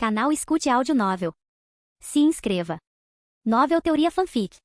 Canal Escute Áudio Novel. Se inscreva. Novel Teoria Fanfic.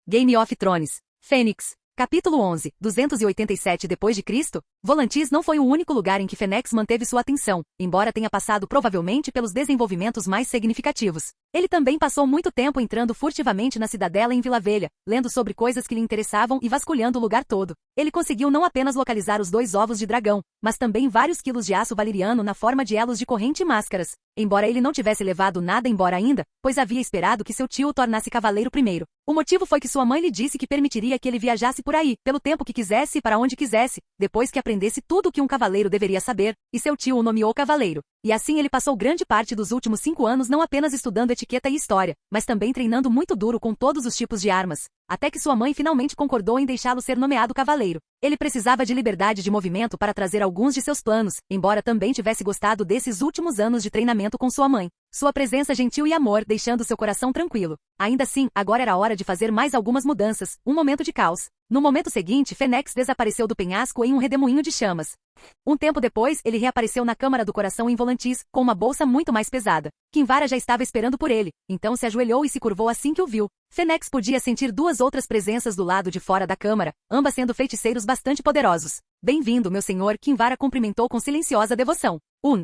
Game of Thrones. Fênix. Capítulo 11, 287 d.C., Volantis não foi o único lugar em que Fênix manteve sua atenção, embora tenha passado provavelmente pelos desenvolvimentos mais significativos. Ele também passou muito tempo entrando furtivamente na cidadela em Vila Velha, lendo sobre coisas que lhe interessavam e vasculhando o lugar todo. Ele conseguiu não apenas localizar os 2 ovos de dragão, mas também vários quilos de aço valeriano na forma de elos de corrente e máscaras. Embora ele não tivesse levado nada embora ainda, pois havia esperado que seu tio o tornasse cavaleiro primeiro. O motivo foi que sua mãe lhe disse que permitiria que ele viajasse por aí, pelo tempo que quisesse e para onde quisesse, depois que aprendesse tudo o que um cavaleiro deveria saber, e seu tio o nomeou cavaleiro. E assim ele passou grande parte dos últimos 5 anos não apenas estudando etiqueta e história, mas também treinando muito duro com todos os tipos de armas, até que sua mãe finalmente concordou em deixá-lo ser nomeado cavaleiro. Ele precisava de liberdade de movimento para trazer alguns de seus planos, embora também tivesse gostado desses últimos anos de treinamento com sua mãe. Sua presença gentil e amor deixando seu coração tranquilo. Ainda assim, agora era hora de fazer mais algumas mudanças, um momento de caos. No momento seguinte, Fênix desapareceu do penhasco em um redemoinho de chamas. Um tempo depois, ele reapareceu na Câmara do Coração em Volantis, com uma bolsa muito mais pesada. Kinvara já estava esperando por ele, então se ajoelhou e se curvou assim que o viu. Fênix podia sentir 2 outras presenças do lado de fora da câmara, ambas sendo feiticeiros bastante poderosos. Bem-vindo, meu senhor, Kinvara cumprimentou com silenciosa devoção.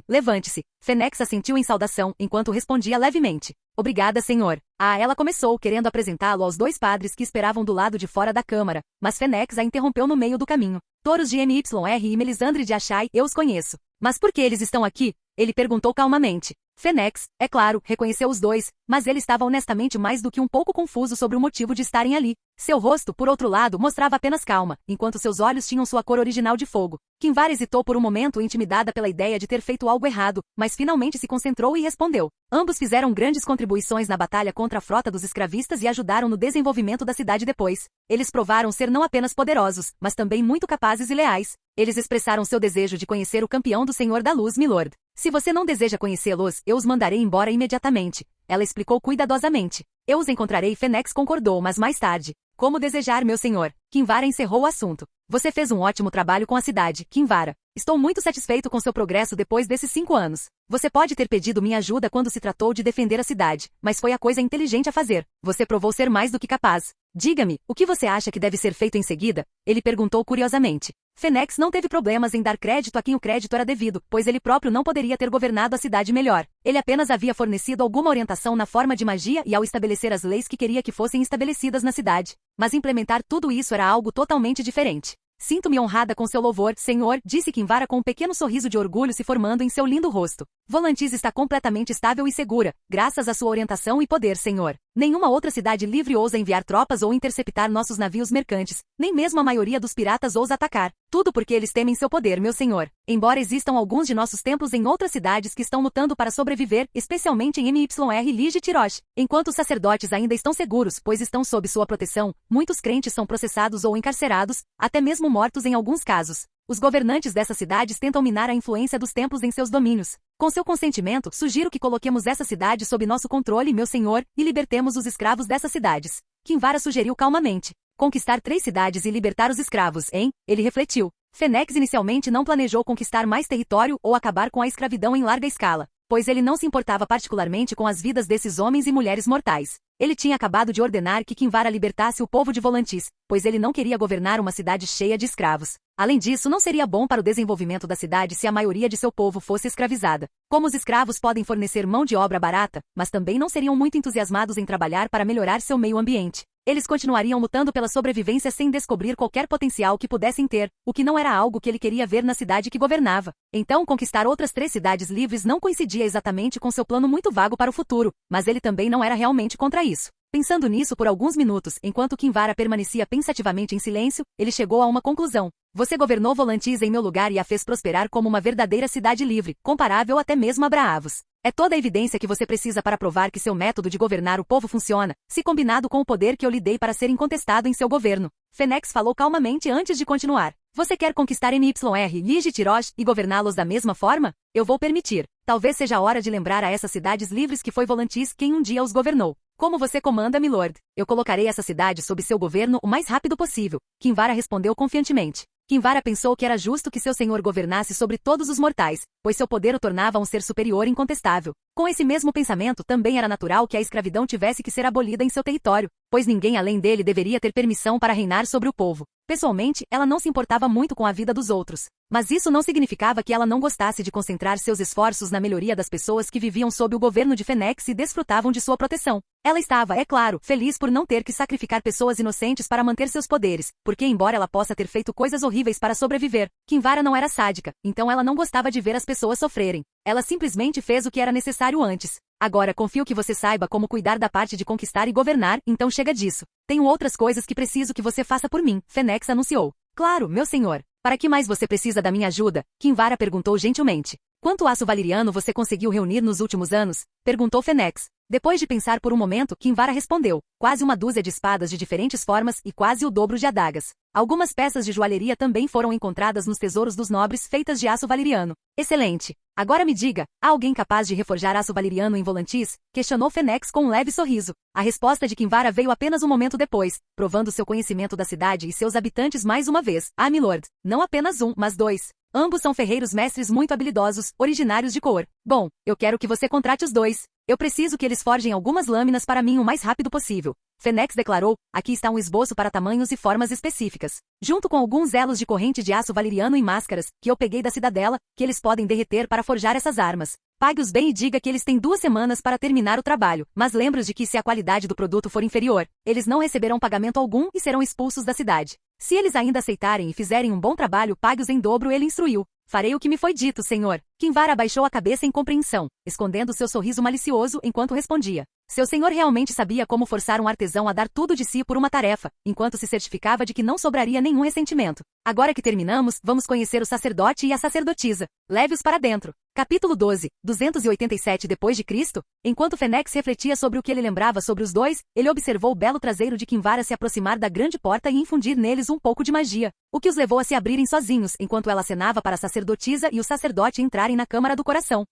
Levante-se. Fênix assentiu em saudação, enquanto respondia levemente. Obrigada, senhor. Ela começou, querendo apresentá-lo aos 2 padres que esperavam do lado de fora da câmara, mas Fênix a interrompeu no meio do caminho. Touros de MYR e Melisandre de Achai, eu os conheço. Mas por que eles estão aqui? Ele perguntou calmamente. Fênix, é claro, reconheceu os 2, mas ele estava honestamente mais do que um pouco confuso sobre o motivo de estarem ali. Seu rosto, por outro lado, mostrava apenas calma, enquanto seus olhos tinham sua cor original de fogo. Kinvara hesitou por um momento, intimidada pela ideia de ter feito algo errado, mas finalmente se concentrou e respondeu. Ambos fizeram grandes contribuições na batalha contra a frota dos escravistas e ajudaram no desenvolvimento da cidade depois. Eles provaram ser não apenas poderosos, mas também muito capazes e leais. Eles expressaram seu desejo de conhecer o campeão do Senhor da Luz, Milord. Se você não deseja conhecê-los, eu os mandarei embora imediatamente. Ela explicou cuidadosamente. Eu os encontrarei. Fênix concordou, mas mais tarde. Como desejar, meu senhor. Kinvara encerrou o assunto. Você fez um ótimo trabalho com a cidade, Kinvara. Estou muito satisfeito com seu progresso depois desses 5 anos. Você pode ter pedido minha ajuda quando se tratou de defender a cidade, mas foi a coisa inteligente a fazer. Você provou ser mais do que capaz. Diga-me, o que você acha que deve ser feito em seguida? Ele perguntou curiosamente. Fênix não teve problemas em dar crédito a quem o crédito era devido, pois ele próprio não poderia ter governado a cidade melhor. Ele apenas havia fornecido alguma orientação na forma de magia e ao estabelecer as leis que queria que fossem estabelecidas na cidade. Mas implementar tudo isso era algo totalmente diferente. Sinto-me honrada com seu louvor, senhor, disse Kinvara com um pequeno sorriso de orgulho se formando em seu lindo rosto. Volantis está completamente estável e segura, graças à sua orientação e poder, senhor. Nenhuma outra cidade livre ousa enviar tropas ou interceptar nossos navios mercantes, nem mesmo a maioria dos piratas ousa atacar. Tudo porque eles temem seu poder, meu senhor. Embora existam alguns de nossos templos em outras cidades que estão lutando para sobreviver, especialmente em MYR Lige Tirosh. Enquanto os sacerdotes ainda estão seguros, pois estão sob sua proteção, muitos crentes são processados ou encarcerados, até mesmo mortos em alguns casos. Os governantes dessas cidades tentam minar a influência dos templos em seus domínios. Com seu consentimento, sugiro que coloquemos essa cidade sob nosso controle, meu senhor, e libertemos os escravos dessas cidades. Kinvara sugeriu calmamente. Conquistar 3 cidades e libertar os escravos, hein? Ele refletiu. Fênix inicialmente não planejou conquistar mais território ou acabar com a escravidão em larga escala, pois ele não se importava particularmente com as vidas desses homens e mulheres mortais. Ele tinha acabado de ordenar que Kinvara libertasse o povo de Volantis, pois ele não queria governar uma cidade cheia de escravos. Além disso, não seria bom para o desenvolvimento da cidade se a maioria de seu povo fosse escravizada. Como os escravos podem fornecer mão de obra barata, mas também não seriam muito entusiasmados em trabalhar para melhorar seu meio ambiente. Eles continuariam lutando pela sobrevivência sem descobrir qualquer potencial que pudessem ter, o que não era algo que ele queria ver na cidade que governava. Então, conquistar outras 3 cidades livres não coincidia exatamente com seu plano muito vago para o futuro, mas ele também não era realmente contra isso. Pensando nisso por alguns minutos, enquanto Kinvara permanecia pensativamente em silêncio, ele chegou a uma conclusão. Você governou Volantis em meu lugar e a fez prosperar como uma verdadeira cidade livre, comparável até mesmo a Braavos. É toda a evidência que você precisa para provar que seu método de governar o povo funciona, se combinado com o poder que eu lhe dei para ser incontestado em seu governo. Fênix falou calmamente antes de continuar. Você quer conquistar MYR, Lige Tirosh e governá-los da mesma forma? Eu vou permitir. Talvez seja a hora de lembrar a essas cidades livres que foi Volantis quem um dia os governou. Como você comanda, milord? Eu colocarei essa cidade sob seu governo o mais rápido possível. Kinvara respondeu confiantemente. Kinvara pensou que era justo que seu senhor governasse sobre todos os mortais, pois seu poder o tornava um ser superior incontestável. Com esse mesmo pensamento, também era natural que a escravidão tivesse que ser abolida em seu território, pois ninguém além dele deveria ter permissão para reinar sobre o povo. Pessoalmente, ela não se importava muito com a vida dos outros. Mas isso não significava que ela não gostasse de concentrar seus esforços na melhoria das pessoas que viviam sob o governo de Fênix e desfrutavam de sua proteção. Ela estava, é claro, feliz por não ter que sacrificar pessoas inocentes para manter seus poderes, porque embora ela possa ter feito coisas horríveis para sobreviver, Kinvara não era sádica, então ela não gostava de ver as pessoas sofrerem. Ela simplesmente fez o que era necessário antes. Agora confio que você saiba como cuidar da parte de conquistar e governar, então chega disso. Tenho outras coisas que preciso que você faça por mim, Fênix anunciou. Claro, meu senhor. Para que mais você precisa da minha ajuda? Kinvara perguntou gentilmente. Quanto aço valeriano você conseguiu reunir nos últimos anos? Perguntou Fênix. Depois de pensar por um momento, Kinvara respondeu. Quase uma dúzia de espadas de diferentes formas e quase o dobro de adagas. Algumas peças de joalheria também foram encontradas nos tesouros dos nobres feitas de aço valeriano. Excelente. Agora me diga, há alguém capaz de reforjar aço valeriano em Volantis? Questionou Fênix com um leve sorriso. A resposta de Kinvara veio apenas um momento depois, provando seu conhecimento da cidade e seus habitantes mais uma vez. Ah, milord. Não apenas um, mas dois. Ambos são ferreiros mestres muito habilidosos, originários de Coor. Bom, eu quero que você contrate os dois. Eu preciso que eles forjem algumas lâminas para mim o mais rápido possível. Fênix declarou, aqui está um esboço para tamanhos e formas específicas. Junto com alguns elos de corrente de aço valeriano e máscaras, que eu peguei da cidadela, que eles podem derreter para forjar essas armas. Pague-os bem e diga que eles têm 2 semanas para terminar o trabalho, mas lembre-os de que se a qualidade do produto for inferior, eles não receberão pagamento algum e serão expulsos da cidade. Se eles ainda aceitarem e fizerem um bom trabalho, pague-os em dobro, ele instruiu. Farei o que me foi dito, senhor. Kinvara abaixou a cabeça em compreensão, escondendo seu sorriso malicioso enquanto respondia. Seu senhor realmente sabia como forçar um artesão a dar tudo de si por uma tarefa, enquanto se certificava de que não sobraria nenhum ressentimento. Agora que terminamos, vamos conhecer o sacerdote e a sacerdotisa. Leve-os para dentro. Capítulo 12, 287 depois de Cristo. Enquanto Fênix refletia sobre o que ele lembrava sobre os dois, ele observou o belo traseiro de Kinvara se aproximar da grande porta e infundir neles um pouco de magia, o que os levou a se abrirem sozinhos, enquanto ela acenava para a sacerdotisa e o sacerdote entrarem na Câmara do Coração.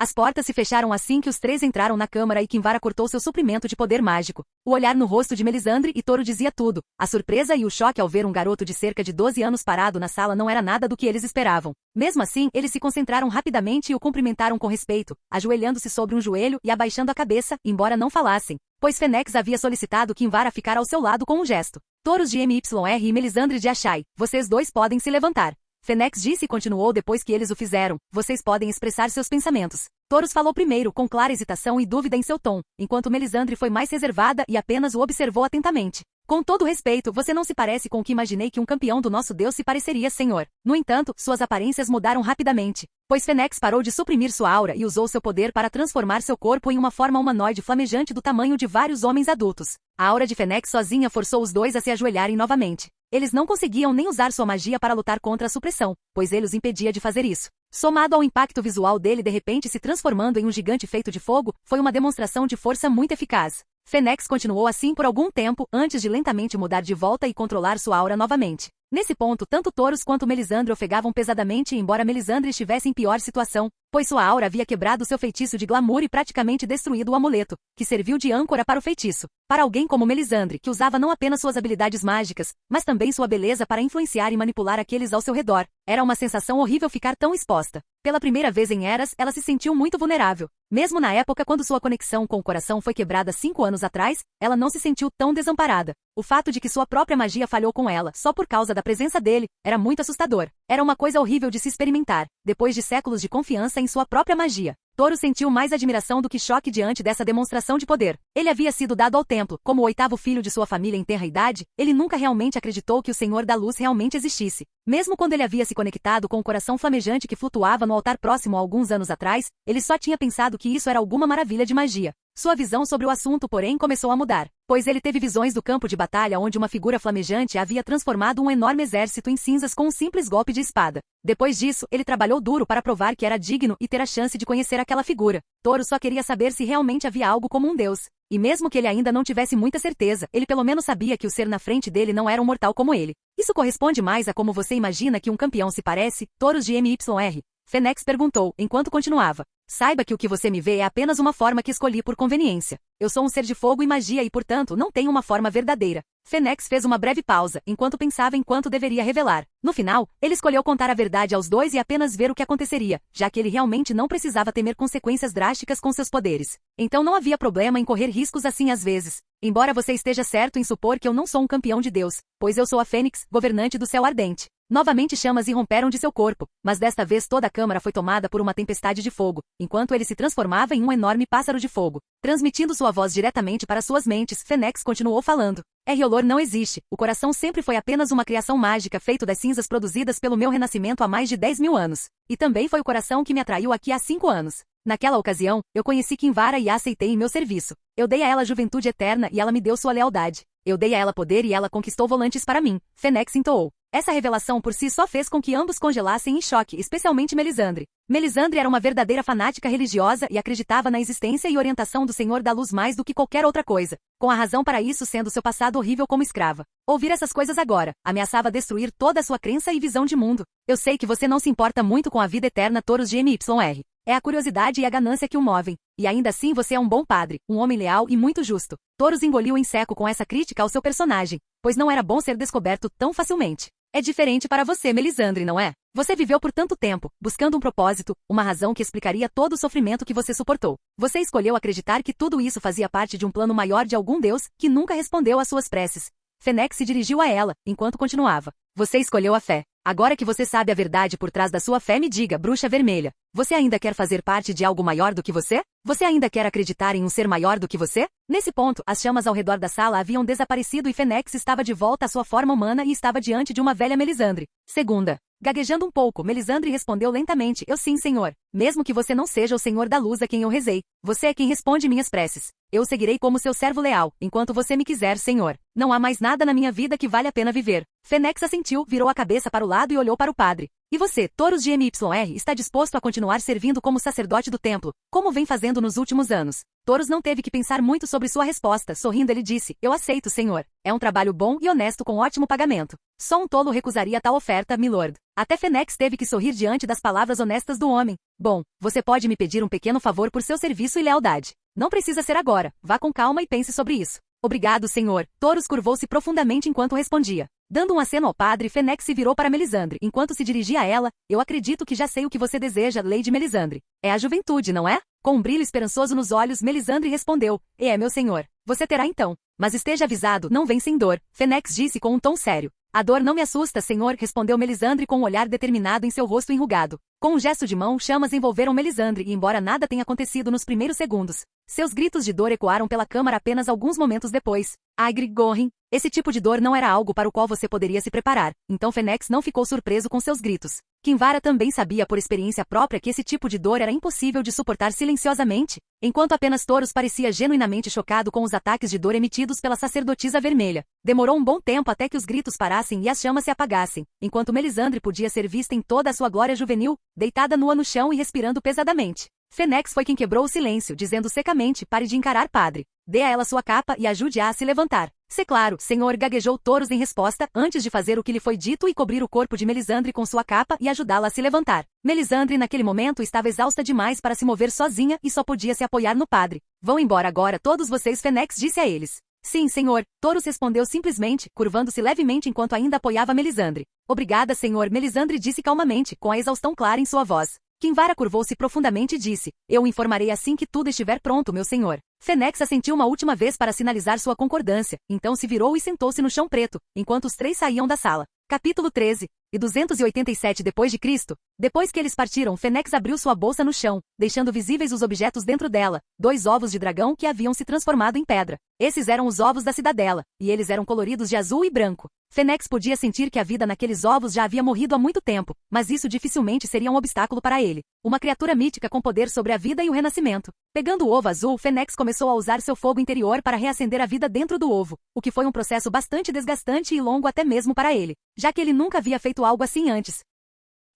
As portas se fecharam assim que os 3 entraram na câmara e Kinvara cortou seu suprimento de poder mágico. O olhar no rosto de Melisandre e Toro dizia tudo. A surpresa e o choque ao ver um garoto de cerca de 12 anos parado na sala não era nada do que eles esperavam. Mesmo assim, eles se concentraram rapidamente e o cumprimentaram com respeito, ajoelhando-se sobre um joelho e abaixando a cabeça, embora não falassem, pois Fênix havia solicitado Kinvara ficar ao seu lado com um gesto. Toros de MYR e Melisandre de Achai, vocês dois podem se levantar. Fênix disse e continuou depois que eles o fizeram, vocês podem expressar seus pensamentos. Toros falou primeiro com clara hesitação e dúvida em seu tom, enquanto Melisandre foi mais reservada e apenas o observou atentamente. Com todo respeito, você não se parece com o que imaginei que um campeão do nosso Deus se pareceria, senhor. No entanto, suas aparências mudaram rapidamente, pois Fênix parou de suprimir sua aura e usou seu poder para transformar seu corpo em uma forma humanoide flamejante do tamanho de vários homens adultos. A aura de Fênix sozinha forçou os dois a se ajoelharem novamente. Eles não conseguiam nem usar sua magia para lutar contra a supressão, pois ele os impedia de fazer isso. Somado ao impacto visual dele de repente se transformando em um gigante feito de fogo, foi uma demonstração de força muito eficaz. Fênix continuou assim por algum tempo, antes de lentamente mudar de volta e controlar sua aura novamente. Nesse ponto, tanto Toros quanto Melisandre ofegavam pesadamente embora Melisandre estivesse em pior situação, pois sua aura havia quebrado seu feitiço de glamour e praticamente destruído o amuleto, que serviu de âncora para o feitiço. Para alguém como Melisandre, que usava não apenas suas habilidades mágicas, mas também sua beleza para influenciar e manipular aqueles ao seu redor, era uma sensação horrível ficar tão exposta. Pela primeira vez em Eras, ela se sentiu muito vulnerável. Mesmo na época quando sua conexão com o coração foi quebrada 5 anos atrás, ela não se sentiu tão desamparada. O fato de que sua própria magia falhou com ela, só por causa da presença dele, era muito assustador. Era uma coisa horrível de se experimentar, depois de séculos de confiança em sua própria magia. Toro sentiu mais admiração do que choque diante dessa demonstração de poder. Ele havia sido dado ao templo, como o 8º filho de sua família em tenra idade, ele nunca realmente acreditou que o Senhor da Luz realmente existisse. Mesmo quando ele havia se conectado com o coração flamejante que flutuava no altar próximo há alguns anos atrás, ele só tinha pensado que isso era alguma maravilha de magia. Sua visão sobre o assunto, porém, começou a mudar, pois ele teve visões do campo de batalha onde uma figura flamejante havia transformado um enorme exército em cinzas com um simples golpe de espada. Depois disso, ele trabalhou duro para provar que era digno e ter a chance de conhecer aquela figura. Toro só queria saber se realmente havia algo como um deus. E mesmo que ele ainda não tivesse muita certeza, ele pelo menos sabia que o ser na frente dele não era um mortal como ele. Isso corresponde mais a como você imagina que um campeão se parece, Toros de MYR. Fênix perguntou, enquanto continuava. Saiba que o que você me vê é apenas uma forma que escolhi por conveniência. Eu sou um ser de fogo e magia e, portanto, não tenho uma forma verdadeira. Fênix fez uma breve pausa, enquanto pensava em quanto deveria revelar. No final, ele escolheu contar a verdade aos dois e apenas ver o que aconteceria, já que ele realmente não precisava temer consequências drásticas com seus poderes. Então não havia problema em correr riscos assim às vezes. Embora você esteja certo em supor que eu não sou um campeão de Deus, pois eu sou a Fênix, governante do céu ardente. Novamente chamas irromperam de seu corpo, mas desta vez toda a câmara foi tomada por uma tempestade de fogo, enquanto ele se transformava em um enorme pássaro de fogo. Transmitindo sua voz diretamente para suas mentes, Fênix continuou falando. Riolor não existe, o coração sempre foi apenas uma criação mágica feito das cinzas produzidas pelo meu renascimento há mais de 10.000 anos. E também foi o coração que me atraiu aqui há 5 anos. Naquela ocasião, eu conheci Kinvara e a aceitei em meu serviço. Eu dei a ela juventude eterna e ela me deu sua lealdade. Eu dei a ela poder e ela conquistou volantes para mim, Fênix entoou. Essa revelação por si só fez com que ambos congelassem em choque, especialmente Melisandre. Melisandre era uma verdadeira fanática religiosa e acreditava na existência e orientação do Senhor da Luz mais do que qualquer outra coisa, com a razão para isso sendo seu passado horrível como escrava. Ouvir essas coisas agora ameaçava destruir toda a sua crença e visão de mundo. Eu sei que você não se importa muito com a vida eterna, Taurus de MYR. É a curiosidade e a ganância que o movem. E ainda assim você é um bom padre, um homem leal e muito justo. Taurus engoliu em seco com essa crítica ao seu personagem, pois não era bom ser descoberto tão facilmente. É diferente para você, Melisandre, não é? Você viveu por tanto tempo, buscando um propósito, uma razão que explicaria todo o sofrimento que você suportou. Você escolheu acreditar que tudo isso fazia parte de um plano maior de algum deus, que nunca respondeu às suas preces. Fênix se dirigiu a ela, enquanto continuava. Você escolheu a fé. Agora que você sabe a verdade por trás da sua fé, me diga, bruxa vermelha. Você ainda quer fazer parte de algo maior do que você? Você ainda quer acreditar em um ser maior do que você? Nesse ponto, as chamas ao redor da sala haviam desaparecido e Fênix estava de volta à sua forma humana e estava diante de uma velha Melisandre. Segunda. Gaguejando um pouco, Melisandre respondeu lentamente, eu sim, senhor. Mesmo que você não seja o Senhor da Luz a quem eu rezei. Você é quem responde minhas preces. Eu seguirei como seu servo leal, enquanto você me quiser, senhor. Não há mais nada na minha vida que vale a pena viver. Fênix assentiu, virou a cabeça para o lado e olhou para o padre. E você, Taurus de MYR, está disposto a continuar servindo como sacerdote do templo, como vem fazendo nos últimos anos? Taurus não teve que pensar muito sobre sua resposta, sorrindo ele disse, eu aceito, senhor. É um trabalho bom e honesto com ótimo pagamento. Só um tolo recusaria tal oferta, milord. Até Fênix teve que sorrir diante das palavras honestas do homem. Bom, você pode me pedir um pequeno favor por seu serviço e lealdade. Não precisa ser agora, vá com calma e pense sobre isso. Obrigado, senhor. Taurus curvou-se profundamente enquanto respondia. Dando um aceno ao padre, Fênix se virou para Melisandre, enquanto se dirigia a ela, eu acredito que já sei o que você deseja, Lady Melisandre. É a juventude, não é? Com um brilho esperançoso nos olhos, Melisandre respondeu, meu senhor. Você terá então. Mas esteja avisado, não vem sem dor, Fênix disse com um tom sério. A dor não me assusta, senhor, respondeu Melisandre com um olhar determinado em seu rosto enrugado. Com um gesto de mão, chamas envolveram Melisandre e embora nada tenha acontecido nos primeiros segundos, seus gritos de dor ecoaram pela câmara apenas alguns momentos depois. Agri Gorin, esse tipo de dor não era algo para o qual você poderia se preparar, então Fênix não ficou surpreso com seus gritos. Kinvara também sabia por experiência própria que esse tipo de dor era impossível de suportar silenciosamente, enquanto apenas Taurus parecia genuinamente chocado com os ataques de dor emitidos pela sacerdotisa vermelha. Demorou um bom tempo até que os gritos parassem e as chamas se apagassem, enquanto Melisandre podia ser vista em toda a sua glória juvenil, deitada nua no chão e respirando pesadamente. Fênix foi quem quebrou o silêncio, dizendo secamente, pare de encarar padre. Dê a ela sua capa e ajude-a a se levantar. Se claro, senhor, gaguejou Taurus em resposta, antes de fazer o que lhe foi dito e cobrir o corpo de Melisandre com sua capa e ajudá-la a se levantar. Melisandre naquele momento estava exausta demais para se mover sozinha e só podia se apoiar no padre. Vão embora agora todos vocês, Fênix disse a eles. Sim, senhor, Taurus respondeu simplesmente, curvando-se levemente enquanto ainda apoiava Melisandre. Obrigada, senhor, Melisandre disse calmamente, com a exaustão clara em sua voz. Kinvara curvou-se profundamente e disse, eu o informarei assim que tudo estiver pronto, meu senhor. Fênix assentiu uma última vez para sinalizar sua concordância, então se virou e sentou-se no chão preto, enquanto os três saíam da sala. Capítulo 13. E 287 depois de Cristo. Depois que eles partiram, Fênix abriu sua bolsa no chão, deixando visíveis os objetos dentro dela, 2 ovos de dragão que haviam se transformado em pedra. Esses eram os ovos da cidadela, e eles eram coloridos de azul e branco. Fênix podia sentir que a vida naqueles ovos já havia morrido há muito tempo, mas isso dificilmente seria um obstáculo para ele. Uma criatura mítica com poder sobre a vida e o renascimento. Pegando o ovo azul, Fênix começou a usar seu fogo interior para reacender a vida dentro do ovo, o que foi um processo bastante desgastante e longo até mesmo para ele, já que ele nunca havia feito algo assim antes.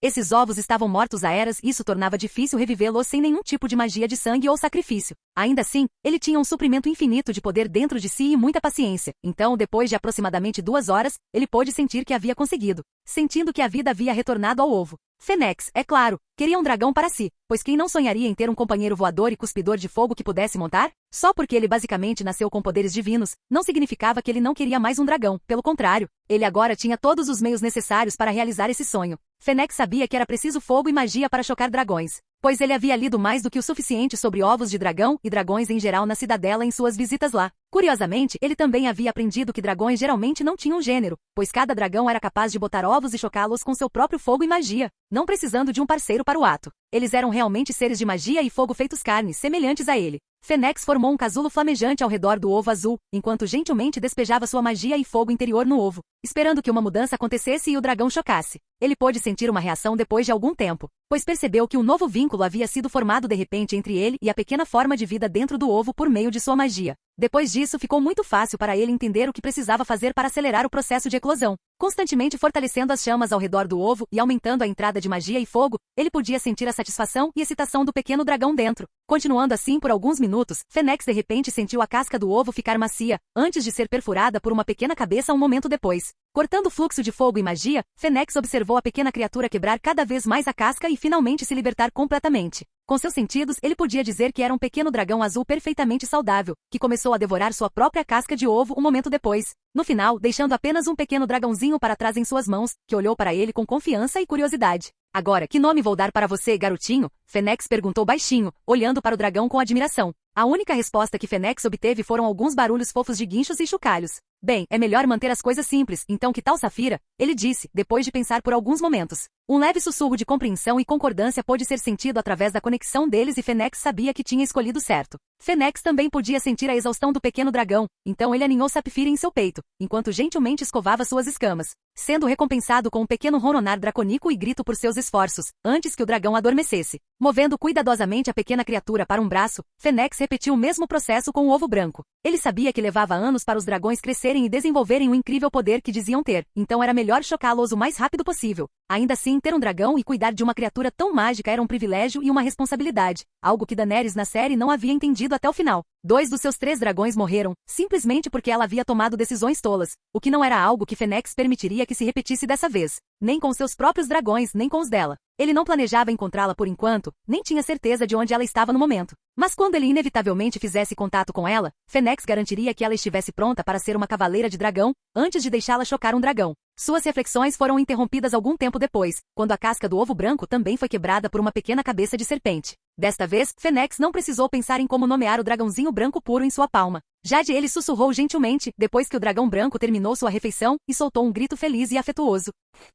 Esses ovos estavam mortos há eras e isso tornava difícil revivê-los sem nenhum tipo de magia de sangue ou sacrifício. Ainda assim, ele tinha um suprimento infinito de poder dentro de si e muita paciência. Então, depois de aproximadamente 2 horas, ele pôde sentir que havia conseguido. Sentindo que a vida havia retornado ao ovo. Fênix, é claro, queria um dragão para si, pois quem não sonharia em ter um companheiro voador e cuspidor de fogo que pudesse montar? Só porque ele basicamente nasceu com poderes divinos, não significava que ele não queria mais um dragão, pelo contrário, ele agora tinha todos os meios necessários para realizar esse sonho. Fênix sabia que era preciso fogo e magia para chocar dragões, pois ele havia lido mais do que o suficiente sobre ovos de dragão e dragões em geral na cidadela em suas visitas lá. Curiosamente, ele também havia aprendido que dragões geralmente não tinham gênero, pois cada dragão era capaz de botar ovos e chocá-los com seu próprio fogo e magia, não precisando de um parceiro para o ato. Eles eram realmente seres de magia e fogo feitos carne, semelhantes a ele. Fênix formou um casulo flamejante ao redor do ovo azul, enquanto gentilmente despejava sua magia e fogo interior no ovo, esperando que uma mudança acontecesse e o dragão chocasse. Ele pôde sentir uma reação depois de algum tempo, pois percebeu que um novo vínculo havia sido formado de repente entre ele e a pequena forma de vida dentro do ovo por meio de sua magia. Depois disso, ficou muito fácil para ele entender o que precisava fazer para acelerar o processo de eclosão. Constantemente fortalecendo as chamas ao redor do ovo e aumentando a entrada de magia e fogo, ele podia sentir a satisfação e excitação do pequeno dragão dentro. Continuando assim por alguns minutos, Fênix de repente sentiu a casca do ovo ficar macia, antes de ser perfurada por uma pequena cabeça um momento depois. Cortando o fluxo de fogo e magia, Fênix observou a pequena criatura quebrar cada vez mais a casca e finalmente se libertar completamente. Com seus sentidos, ele podia dizer que era um pequeno dragão azul perfeitamente saudável, que começou a devorar sua própria casca de ovo um momento depois. No final, deixando apenas um pequeno dragãozinho para trás em suas mãos, que olhou para ele com confiança e curiosidade. Agora, que nome vou dar para você, garotinho? Fênix perguntou baixinho, olhando para o dragão com admiração. A única resposta que Fênix obteve foram alguns barulhos fofos de guinchos e chocalhos. Bem, é melhor manter as coisas simples, então que tal Safira? Ele disse, depois de pensar por alguns momentos. Um leve sussurro de compreensão e concordância pôde ser sentido através da conexão deles e Fênix sabia que tinha escolhido certo. Fênix também podia sentir a exaustão do pequeno dragão, então ele aninhou Sapphire em seu peito, enquanto gentilmente escovava suas escamas, sendo recompensado com um pequeno ronronar dracônico e grito por seus esforços, antes que o dragão adormecesse. Movendo cuidadosamente a pequena criatura para um braço, Fênix repetiu o mesmo processo com o ovo branco. Ele sabia que levava anos para os dragões crescerem e desenvolverem o incrível poder que diziam ter, então era melhor chocá-los o mais rápido possível. Ainda assim, ter um dragão e cuidar de uma criatura tão mágica era um privilégio e uma responsabilidade, algo que Daenerys na série não havia entendido até o final. 2 dos seus 3 dragões morreram, simplesmente porque ela havia tomado decisões tolas, o que não era algo que Fênix permitiria que se repetisse dessa vez, nem com seus próprios dragões, nem com os dela. Ele não planejava encontrá-la por enquanto, nem tinha certeza de onde ela estava no momento. Mas quando ele inevitavelmente fizesse contato com ela, Fênix garantiria que ela estivesse pronta para ser uma cavaleira de dragão, antes de deixá-la chocar um dragão. Suas reflexões foram interrompidas algum tempo depois, quando a casca do ovo branco também foi quebrada por uma pequena cabeça de serpente. Desta vez, Fênix não precisou pensar em como nomear o dragãozinho branco puro em sua palma. Jade ele sussurrou gentilmente, depois que o dragão branco terminou sua refeição, e soltou um grito feliz e afetuoso.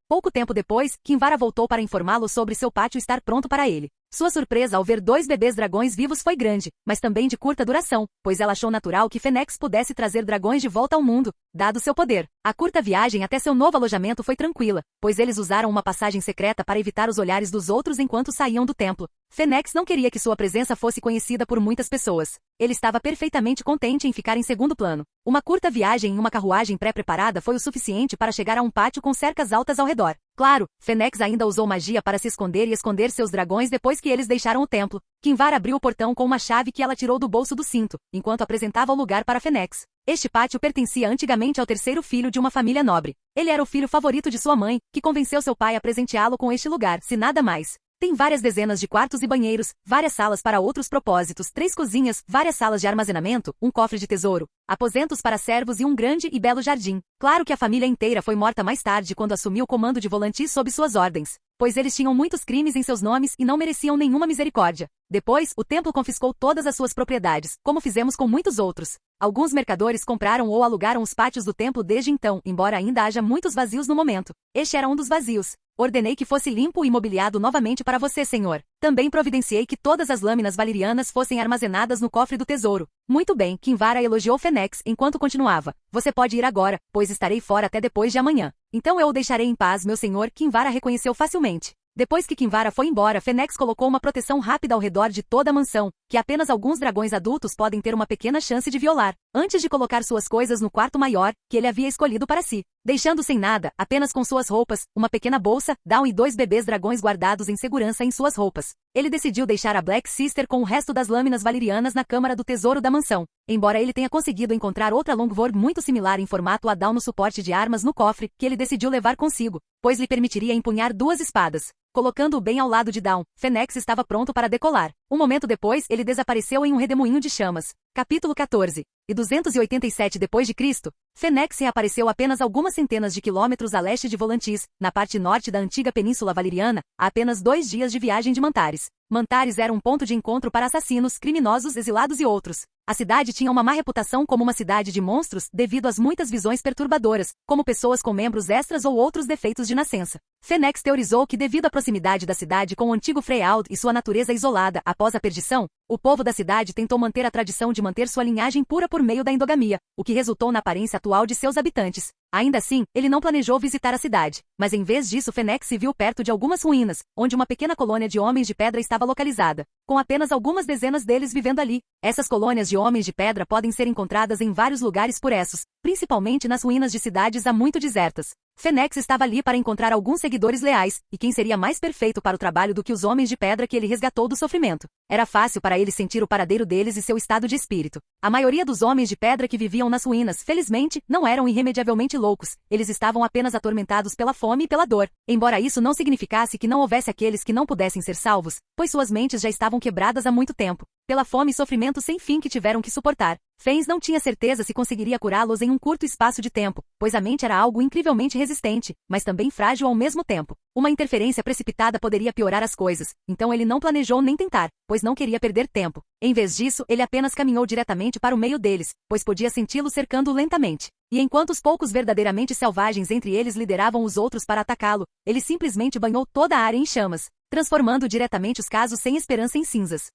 Pouco tempo depois, Kinvara voltou para informá-lo sobre seu pátio estar pronto para ele. Sua surpresa ao ver 2 bebês dragões vivos foi grande, mas também de curta duração, pois ela achou natural que Fênix pudesse trazer dragões de volta ao mundo, dado seu poder. A curta viagem até seu novo alojamento foi tranquila, pois eles usaram uma passagem secreta para evitar os olhares dos outros enquanto saíam do templo. Fênix não queria que sua presença fosse conhecida por muitas pessoas. Ele estava perfeitamente contente em ficar em segundo plano. Uma curta viagem em uma carruagem pré-preparada foi o suficiente para chegar a um pátio com cercas altas ao redor. Claro, Fênix ainda usou magia para se esconder e esconder seus dragões depois que eles deixaram o templo. Kinvara abriu o portão com uma chave que ela tirou do bolso do cinto, enquanto apresentava o lugar para Fênix. Este pátio pertencia antigamente ao terceiro filho de uma família nobre. Ele era o filho favorito de sua mãe, que convenceu seu pai a presenteá-lo com este lugar, se nada mais. Tem várias dezenas de quartos e banheiros, várias salas para outros propósitos, 3 cozinhas, várias salas de armazenamento, um cofre de tesouro, aposentos para servos e um grande e belo jardim. Claro que a família inteira foi morta mais tarde quando assumiu o comando de Volantis sob suas ordens, pois eles tinham muitos crimes em seus nomes e não mereciam nenhuma misericórdia. Depois, o templo confiscou todas as suas propriedades, como fizemos com muitos outros. Alguns mercadores compraram ou alugaram os pátios do templo desde então, embora ainda haja muitos vazios no momento. Este era um dos vazios. Ordenei que fosse limpo e mobiliado novamente para você, senhor. Também providenciei que todas as lâminas valerianas fossem armazenadas no cofre do tesouro. Muito bem, Kinvara elogiou Fênix enquanto continuava. Você pode ir agora, pois estarei fora até depois de amanhã. Então eu o deixarei em paz, meu senhor, Kinvara reconheceu facilmente. Depois que Kinvara foi embora, Fênix colocou uma proteção rápida ao redor de toda a mansão, que apenas alguns dragões adultos podem ter uma pequena chance de violar, antes de colocar suas coisas no quarto maior, que ele havia escolhido para si. Deixando sem nada, apenas com suas roupas, uma pequena bolsa, Dawn e 2 bebês dragões guardados em segurança em suas roupas. Ele decidiu deixar a Black Sister com o resto das lâminas valerianas na câmara do tesouro da mansão. Embora ele tenha conseguido encontrar outra Longboard muito similar em formato a Dawn no suporte de armas no cofre, que ele decidiu levar consigo, pois lhe permitiria empunhar 2 espadas. Colocando-o bem ao lado de Dawn, Fênix estava pronto para decolar. Um momento depois, ele desapareceu em um redemoinho de chamas. Capítulo 14. E 287 d.C., Fênix reapareceu apenas algumas centenas de quilômetros a leste de Volantis, na parte norte da antiga Península Valeriana, a apenas 2 dias de viagem de Mantares. Mantares era um ponto de encontro para assassinos, criminosos, exilados e outros. A cidade tinha uma má reputação como uma cidade de monstros devido às muitas visões perturbadoras, como pessoas com membros extras ou outros defeitos de nascença. Fênix teorizou que devido à proximidade da cidade com o antigo Freyald e sua natureza isolada após a perdição, o povo da cidade tentou manter a tradição de manter sua linhagem pura por meio da endogamia, o que resultou na aparência atual de seus habitantes. Ainda assim, ele não planejou visitar a cidade, mas em vez disso Fênix se viu perto de algumas ruínas, onde uma pequena colônia de homens de pedra estava localizada, com apenas algumas dezenas deles vivendo ali. Essas colônias de homens de pedra podem ser encontradas em vários lugares por essos, principalmente nas ruínas de cidades há muito desertas. Fênix estava ali para encontrar alguns seguidores leais, e quem seria mais perfeito para o trabalho do que os homens de pedra que ele resgatou do sofrimento? Era fácil para ele sentir o paradeiro deles e seu estado de espírito. A maioria dos homens de pedra que viviam nas ruínas, felizmente, não eram irremediavelmente loucos, eles estavam apenas atormentados pela fome e pela dor. Embora isso não significasse que não houvesse aqueles que não pudessem ser salvos, pois suas mentes já estavam quebradas há muito tempo, pela fome e sofrimento sem fim que tiveram que suportar. Fênix não tinha certeza se conseguiria curá-los em um curto espaço de tempo, pois a mente era algo incrivelmente resistente, mas também frágil ao mesmo tempo. Uma interferência precipitada poderia piorar as coisas, então ele não planejou nem tentar, pois não queria perder tempo. Em vez disso, ele apenas caminhou diretamente para o meio deles, pois podia senti-los cercando lentamente. E enquanto os poucos verdadeiramente selvagens entre eles lideravam os outros para atacá-lo, ele simplesmente banhou toda a área em chamas, transformando diretamente os casos sem esperança em cinzas.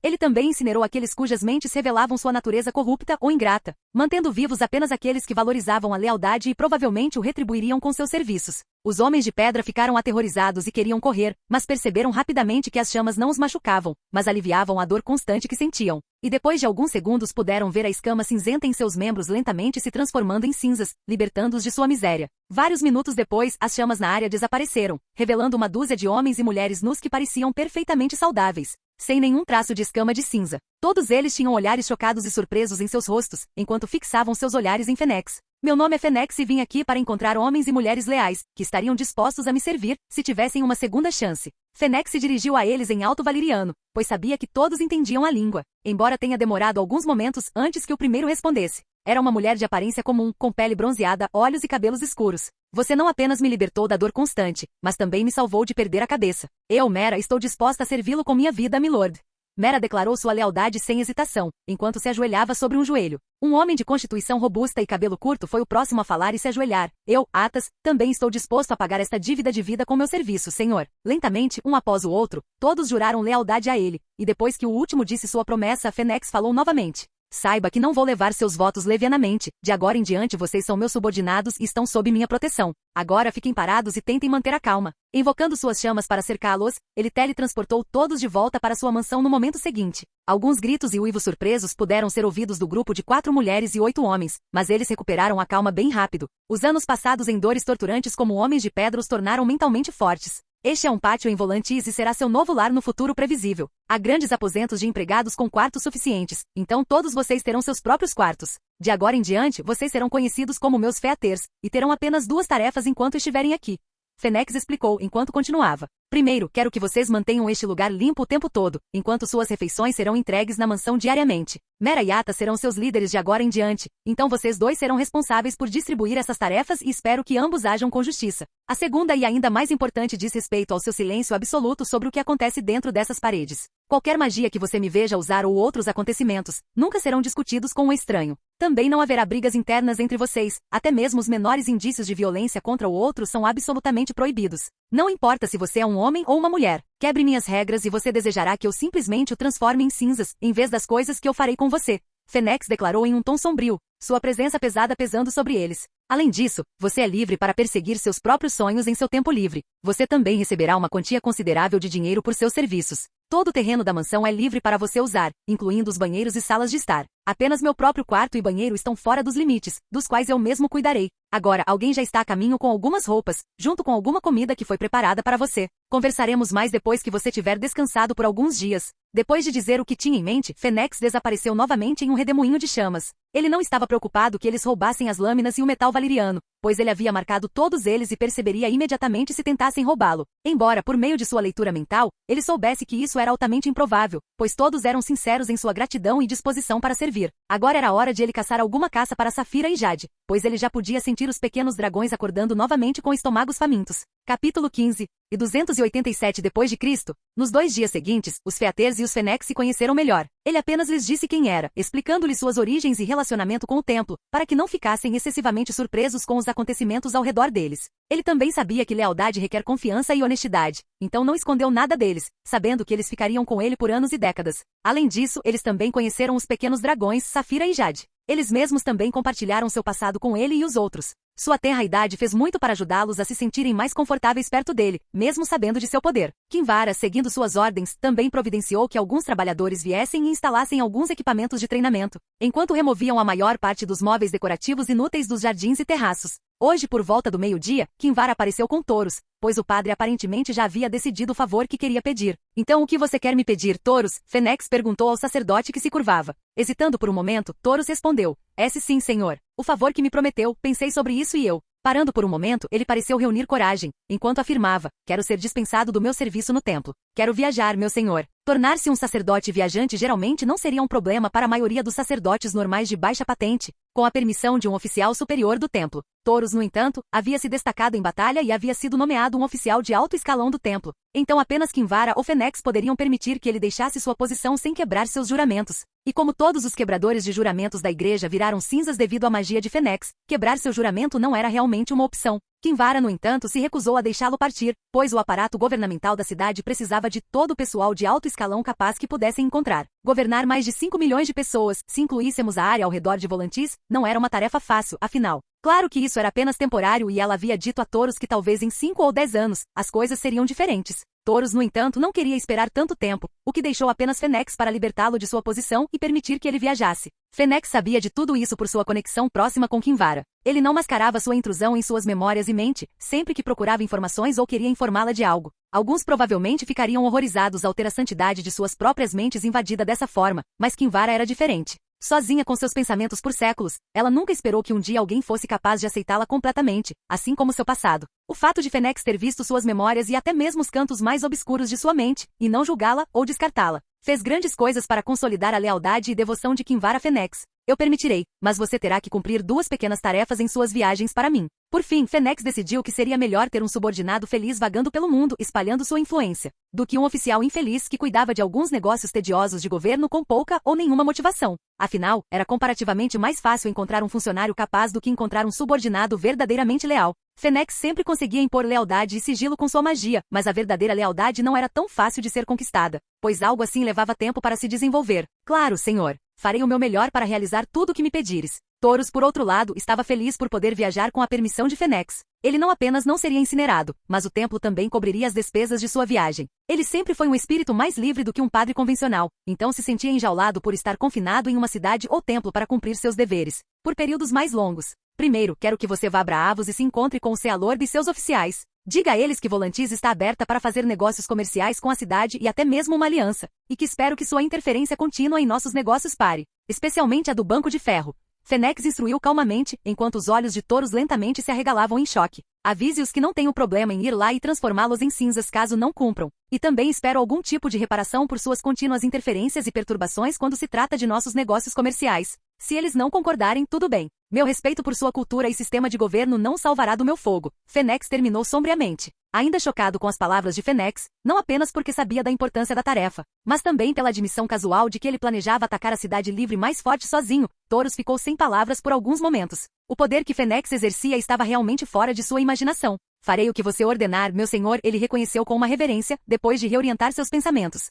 Ele também incinerou aqueles cujas mentes revelavam sua natureza corrupta ou ingrata, mantendo vivos apenas aqueles que valorizavam a lealdade e provavelmente o retribuiriam com seus serviços. Os homens de pedra ficaram aterrorizados e queriam correr, mas perceberam rapidamente que as chamas não os machucavam, mas aliviavam a dor constante que sentiam. E depois de alguns segundos puderam ver a escama cinzenta em seus membros lentamente se transformando em cinzas, libertando-os de sua miséria. Vários minutos depois, as chamas na área desapareceram, revelando uma dúzia de homens e mulheres nus que pareciam perfeitamente saudáveis, sem nenhum traço de escama de cinza. Todos eles tinham olhares chocados e surpresos em seus rostos, enquanto fixavam seus olhares em Fênix. Meu nome é Fênix e vim aqui para encontrar homens e mulheres leais, que estariam dispostos a me servir, se tivessem uma segunda chance. Fênix se dirigiu a eles em alto valeriano, pois sabia que todos entendiam a língua, embora tenha demorado alguns momentos antes que o primeiro respondesse. Era uma mulher de aparência comum, com pele bronzeada, olhos e cabelos escuros. Você não apenas me libertou da dor constante, mas também me salvou de perder a cabeça. Eu, Mera, estou disposta a servi-lo com minha vida, milord. Mera declarou sua lealdade sem hesitação, enquanto se ajoelhava sobre um joelho. Um homem de constituição robusta e cabelo curto foi o próximo a falar e se ajoelhar. Eu, Atas, também estou disposto a pagar esta dívida de vida com meu serviço, senhor. Lentamente, um após o outro, todos juraram lealdade a ele, e depois que o último disse sua promessa, Fênix falou novamente. Saiba que não vou levar seus votos levianamente. De agora em diante vocês são meus subordinados e estão sob minha proteção. Agora fiquem parados e tentem manter a calma. Invocando suas chamas para cercá-los, ele teletransportou todos de volta para sua mansão no momento seguinte. Alguns gritos e uivos surpresos puderam ser ouvidos do grupo de 4 mulheres e 8 homens, mas eles recuperaram a calma bem rápido. Os anos passados em dores torturantes como homens de pedra os tornaram mentalmente fortes. Este é um pátio em Volantis e será seu novo lar no futuro previsível. Há grandes aposentos de empregados com quartos suficientes, então todos vocês terão seus próprios quartos. De agora em diante, vocês serão conhecidos como meus featers, e terão apenas 2 tarefas enquanto estiverem aqui. Fênix explicou enquanto continuava. Primeiro, quero que vocês mantenham este lugar limpo o tempo todo, enquanto suas refeições serão entregues na mansão diariamente. Mera e Ata serão seus líderes de agora em diante, então vocês 2 serão responsáveis por distribuir essas tarefas e espero que ambos ajam com justiça. A segunda e ainda mais importante diz respeito ao seu silêncio absoluto sobre o que acontece dentro dessas paredes. Qualquer magia que você me veja usar ou outros acontecimentos, nunca serão discutidos com um estranho. Também não haverá brigas internas entre vocês, até mesmo os menores indícios de violência contra o outro são absolutamente proibidos. Não importa se você é um homem ou uma mulher, quebre minhas regras e você desejará que eu simplesmente o transforme em cinzas, em vez das coisas que eu farei com você. Fênix declarou em um tom sombrio, sua presença pesada pesando sobre eles. Além disso, você é livre para perseguir seus próprios sonhos em seu tempo livre. Você também receberá uma quantia considerável de dinheiro por seus serviços. Todo o terreno da mansão é livre para você usar, incluindo os banheiros e salas de estar. Apenas meu próprio quarto e banheiro estão fora dos limites, dos quais eu mesmo cuidarei. Agora, alguém já está a caminho com algumas roupas, junto com alguma comida que foi preparada para você. Conversaremos mais depois que você tiver descansado por alguns dias. Depois de dizer o que tinha em mente, Fênix desapareceu novamente em um redemoinho de chamas. Ele não estava preocupado que eles roubassem as lâminas e o metal valeriano, pois ele havia marcado todos eles e perceberia imediatamente se tentassem roubá-lo. Embora, por meio de sua leitura mental, ele soubesse que isso era altamente improvável, pois todos eram sinceros em sua gratidão e disposição para servir. Agora era hora de ele caçar alguma caça para Safira e Jade, pois ele já podia sentir os pequenos dragões acordando novamente com estômagos famintos. Capítulo 15. E 287 depois de Cristo, nos 2 dias seguintes, os Featers e os Fênix se conheceram melhor. Ele apenas lhes disse quem era, explicando-lhes suas origens e relacionamento com o templo, para que não ficassem excessivamente surpresos com os acontecimentos ao redor deles. Ele também sabia que lealdade requer confiança e honestidade, então não escondeu nada deles, sabendo que eles ficariam com ele por anos e décadas. Além disso, eles também conheceram os pequenos dragões, Safira e Jade. Eles mesmos também compartilharam seu passado com ele e os outros. Sua tenra idade fez muito para ajudá-los a se sentirem mais confortáveis perto dele, mesmo sabendo de seu poder. Kinvara, seguindo suas ordens, também providenciou que alguns trabalhadores viessem e instalassem alguns equipamentos de treinamento, enquanto removiam a maior parte dos móveis decorativos inúteis dos jardins e terraços. Hoje, por volta do meio-dia, Kinvara apareceu com touros, pois o padre aparentemente já havia decidido o favor que queria pedir. Então o que você quer me pedir, touros? Fênix perguntou ao sacerdote que se curvava. Hesitando por um momento, Touros respondeu. Esse sim, senhor. O favor que me prometeu, pensei sobre isso e eu. Parando por um momento, ele pareceu reunir coragem, enquanto afirmava, quero ser dispensado do meu serviço no templo. Quero viajar, meu senhor. Tornar-se um sacerdote viajante geralmente não seria um problema para a maioria dos sacerdotes normais de baixa patente, com a permissão de um oficial superior do templo. Touros, no entanto, havia se destacado em batalha e havia sido nomeado um oficial de alto escalão do templo. Então apenas Kinvara ou Fênix poderiam permitir que ele deixasse sua posição sem quebrar seus juramentos. E como todos os quebradores de juramentos da igreja viraram cinzas devido à magia de Fênix, quebrar seu juramento não era realmente uma opção. Kinvara, no entanto, se recusou a deixá-lo partir, pois o aparato governamental da cidade precisava de todo o pessoal de alto escalão capaz que pudessem encontrar. Governar mais de 5 milhões de pessoas, se incluíssemos a área ao redor de Volantis, não era uma tarefa fácil, afinal. Claro que isso era apenas temporário e ela havia dito a Touros que talvez em 5 ou 10 anos, as coisas seriam diferentes. Touros, no entanto, não queria esperar tanto tempo, o que deixou apenas Fênix para libertá-lo de sua posição e permitir que ele viajasse. Fênix sabia de tudo isso por sua conexão próxima com Kinvara. Ele não mascarava sua intrusão em suas memórias e mente, sempre que procurava informações ou queria informá-la de algo. Alguns provavelmente ficariam horrorizados ao ter a santidade de suas próprias mentes invadida dessa forma, mas Kinvara era diferente. Sozinha com seus pensamentos por séculos, ela nunca esperou que um dia alguém fosse capaz de aceitá-la completamente, assim como seu passado. O fato de Fênix ter visto suas memórias e até mesmo os cantos mais obscuros de sua mente, e não julgá-la ou descartá-la, fez grandes coisas para consolidar a lealdade e devoção de Kinvara Fênix. Eu permitirei, mas você terá que cumprir 2 pequenas tarefas em suas viagens para mim. Por fim, Fênix decidiu que seria melhor ter um subordinado feliz vagando pelo mundo, espalhando sua influência, do que um oficial infeliz que cuidava de alguns negócios tediosos de governo com pouca ou nenhuma motivação. Afinal, era comparativamente mais fácil encontrar um funcionário capaz do que encontrar um subordinado verdadeiramente leal. Fênix sempre conseguia impor lealdade e sigilo com sua magia, mas a verdadeira lealdade não era tão fácil de ser conquistada, pois algo assim levava tempo para se desenvolver. Claro, senhor. Farei o meu melhor para realizar tudo o que me pedires. Touros, por outro lado, estava feliz por poder viajar com a permissão de Fênix. Ele não apenas não seria incinerado, mas o templo também cobriria as despesas de sua viagem. Ele sempre foi um espírito mais livre do que um padre convencional, então se sentia enjaulado por estar confinado em uma cidade ou templo para cumprir seus deveres, por períodos mais longos. Primeiro, quero que você vá a Braavos e se encontre com o Sealord e seus oficiais. Diga a eles que Volantis está aberta para fazer negócios comerciais com a cidade e até mesmo uma aliança, e que espero que sua interferência contínua em nossos negócios pare, especialmente a do Banco de Ferro. Fênix instruiu calmamente, enquanto os olhos de Touros lentamente se arregalavam em choque. Avise-os que não tenho problema em ir lá e transformá-los em cinzas caso não cumpram. E também espero algum tipo de reparação por suas contínuas interferências e perturbações quando se trata de nossos negócios comerciais. Se eles não concordarem, tudo bem. Meu respeito por sua cultura e sistema de governo não salvará do meu fogo. Fênix terminou sombriamente. Ainda chocado com as palavras de Fênix, não apenas porque sabia da importância da tarefa, mas também pela admissão casual de que ele planejava atacar a cidade livre mais forte sozinho, Touros ficou sem palavras por alguns momentos. O poder que Fênix exercia estava realmente fora de sua imaginação. Farei o que você ordenar, meu senhor, ele reconheceu com uma reverência, depois de reorientar seus pensamentos.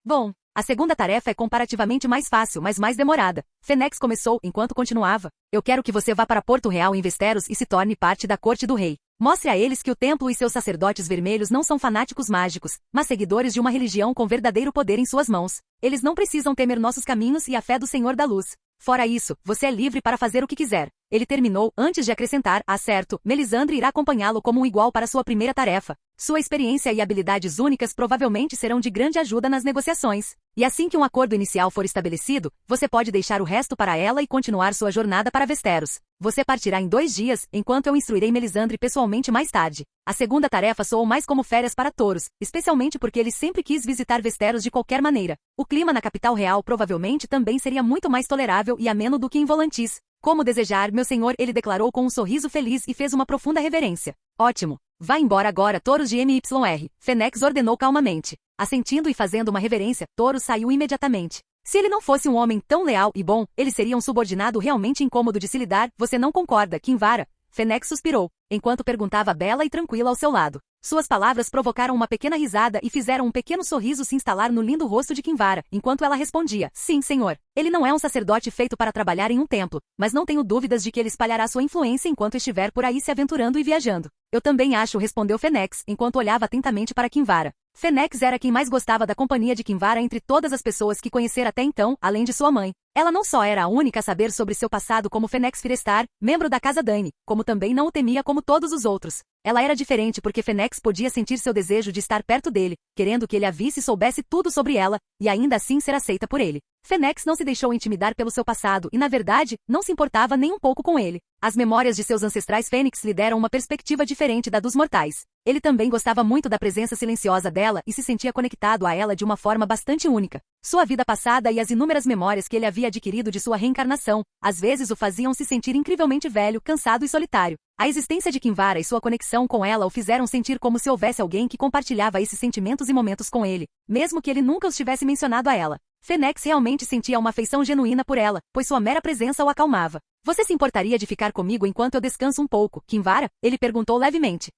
Bom, a segunda tarefa é comparativamente mais fácil, mas mais demorada. Fênix começou enquanto continuava. Eu quero que você vá para Porto Real em Westeros e se torne parte da corte do rei. Mostre a eles que o templo e seus sacerdotes vermelhos não são fanáticos mágicos, mas seguidores de uma religião com verdadeiro poder em suas mãos. Eles não precisam temer nossos caminhos e a fé do Senhor da Luz. Fora isso, você é livre para fazer o que quiser. Ele terminou, antes de acrescentar, certo, Melisandre irá acompanhá-lo como um igual para sua primeira tarefa. Sua experiência e habilidades únicas provavelmente serão de grande ajuda nas negociações. E assim que um acordo inicial for estabelecido, você pode deixar o resto para ela e continuar sua jornada para Westeros. Você partirá em 2 dias, enquanto eu instruirei Melisandre pessoalmente mais tarde. A segunda tarefa soou mais como férias para Thoros, especialmente porque ele sempre quis visitar Westeros de qualquer maneira. O clima na capital real provavelmente também seria muito mais tolerável e ameno do que em Volantis. Como desejar, meu senhor, ele declarou com um sorriso feliz e fez uma profunda reverência. Ótimo. Vá embora agora, Thoros de MYR, Fennex ordenou calmamente. Assentindo e fazendo uma reverência, Thoros saiu imediatamente. Se ele não fosse um homem tão leal e bom, ele seria um subordinado realmente incômodo de se lidar. Você não concorda, Kinvara? Fennex suspirou, enquanto perguntava bela e tranquila ao seu lado. Suas palavras provocaram uma pequena risada e fizeram um pequeno sorriso se instalar no lindo rosto de Kinvara, enquanto ela respondia, sim, senhor. Ele não é um sacerdote feito para trabalhar em um templo, mas não tenho dúvidas de que ele espalhará sua influência enquanto estiver por aí se aventurando e viajando. Eu também acho, respondeu Fennex, enquanto olhava atentamente para Kinvara. Fennex era quem mais gostava da companhia de Kinvara entre todas as pessoas que conhecera até então, além de sua mãe. Ela não só era a única a saber sobre seu passado como Fennex Firestar, membro da Casa Dany, como também não o temia como todos os outros. Ela era diferente porque Fennex podia sentir seu desejo de estar perto dele, querendo que ele a visse e soubesse tudo sobre ela, e ainda assim ser aceita por ele. Fennex não se deixou intimidar pelo seu passado e, na verdade, não se importava nem um pouco com ele. As memórias de seus ancestrais fênix lhe deram uma perspectiva diferente da dos mortais. Ele também gostava muito da presença silenciosa dela e se sentia conectado a ela de uma forma bastante única. Sua vida passada e as inúmeras memórias que ele havia adquirido de sua reencarnação, às vezes o faziam se sentir incrivelmente velho, cansado e solitário. A existência de Kinvara e sua conexão com ela o fizeram sentir como se houvesse alguém que compartilhava esses sentimentos e momentos com ele, mesmo que ele nunca os tivesse mencionado a ela. Fennex realmente sentia uma afeição genuína por ela, pois sua mera presença o acalmava. Você se importaria de ficar comigo enquanto eu descanso um pouco, Kinvara? Ele perguntou levemente.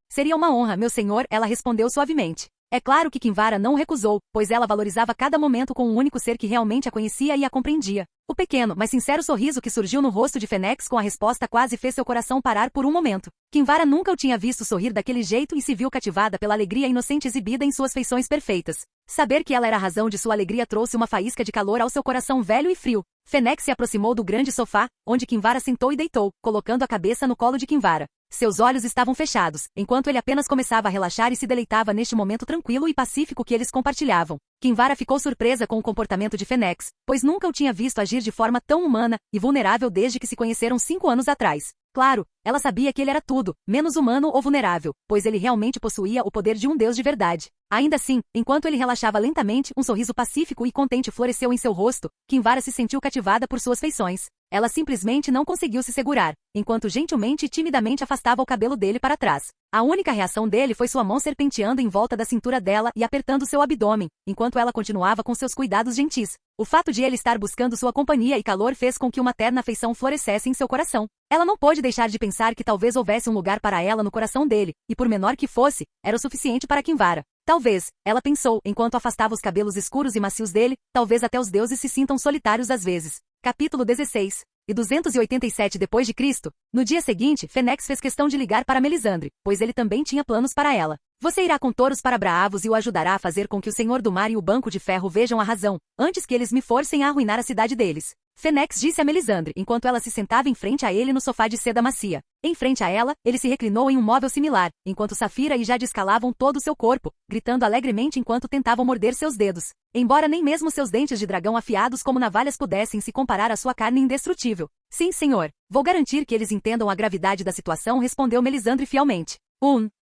Seria uma honra, meu senhor, ela respondeu suavemente. É claro que Kinvara não o recusou, pois ela valorizava cada momento com um único ser que realmente a conhecia e a compreendia. O pequeno, mas sincero sorriso que surgiu no rosto de Fennex com a resposta quase fez seu coração parar por um momento. Kinvara nunca o tinha visto sorrir daquele jeito e se viu cativada pela alegria inocente exibida em suas feições perfeitas. Saber que ela era a razão de sua alegria trouxe uma faísca de calor ao seu coração velho e frio. Fennex se aproximou do grande sofá, onde Kinvara sentou e deitou, colocando a cabeça no colo de Kinvara. Seus olhos estavam fechados, enquanto ele apenas começava a relaxar e se deleitava neste momento tranquilo e pacífico que eles compartilhavam. Kinvara ficou surpresa com o comportamento de Fennex, pois nunca o tinha visto agir de forma tão humana e vulnerável desde que se conheceram 5 anos atrás. Claro, ela sabia que ele era tudo, menos humano ou vulnerável, pois ele realmente possuía o poder de um deus de verdade. Ainda assim, enquanto ele relaxava lentamente, um sorriso pacífico e contente floresceu em seu rosto. Kinvara se sentiu cativada por suas feições. Ela simplesmente não conseguiu se segurar, enquanto gentilmente e timidamente afastava o cabelo dele para trás. A única reação dele foi sua mão serpenteando em volta da cintura dela e apertando seu abdômen, enquanto ela continuava com seus cuidados gentis. O fato de ele estar buscando sua companhia e calor fez com que uma terna afeição florescesse em seu coração. Ela não pôde deixar de pensar que talvez houvesse um lugar para ela no coração dele, e por menor que fosse, era o suficiente para Kinvara. Talvez, ela pensou, enquanto afastava os cabelos escuros e macios dele, talvez até os deuses se sintam solitários às vezes. Capítulo 16. E 287 depois de Cristo, no dia seguinte, Fennex fez questão de ligar para Melisandre, pois ele também tinha planos para ela. Você irá com touros para Braavos e o ajudará a fazer com que o Senhor do Mar e o Banco de Ferro vejam a razão, antes que eles me forcem a arruinar a cidade deles. Fennex disse a Melisandre, enquanto ela se sentava em frente a ele no sofá de seda macia. Em frente a ela, ele se reclinou em um móvel similar, enquanto Safira e Jade escalavam todo o seu corpo, gritando alegremente enquanto tentavam morder seus dedos. Embora nem mesmo seus dentes de dragão afiados como navalhas pudessem se comparar à sua carne indestrutível. Sim, senhor. Vou garantir que eles entendam a gravidade da situação, respondeu Melisandre fielmente.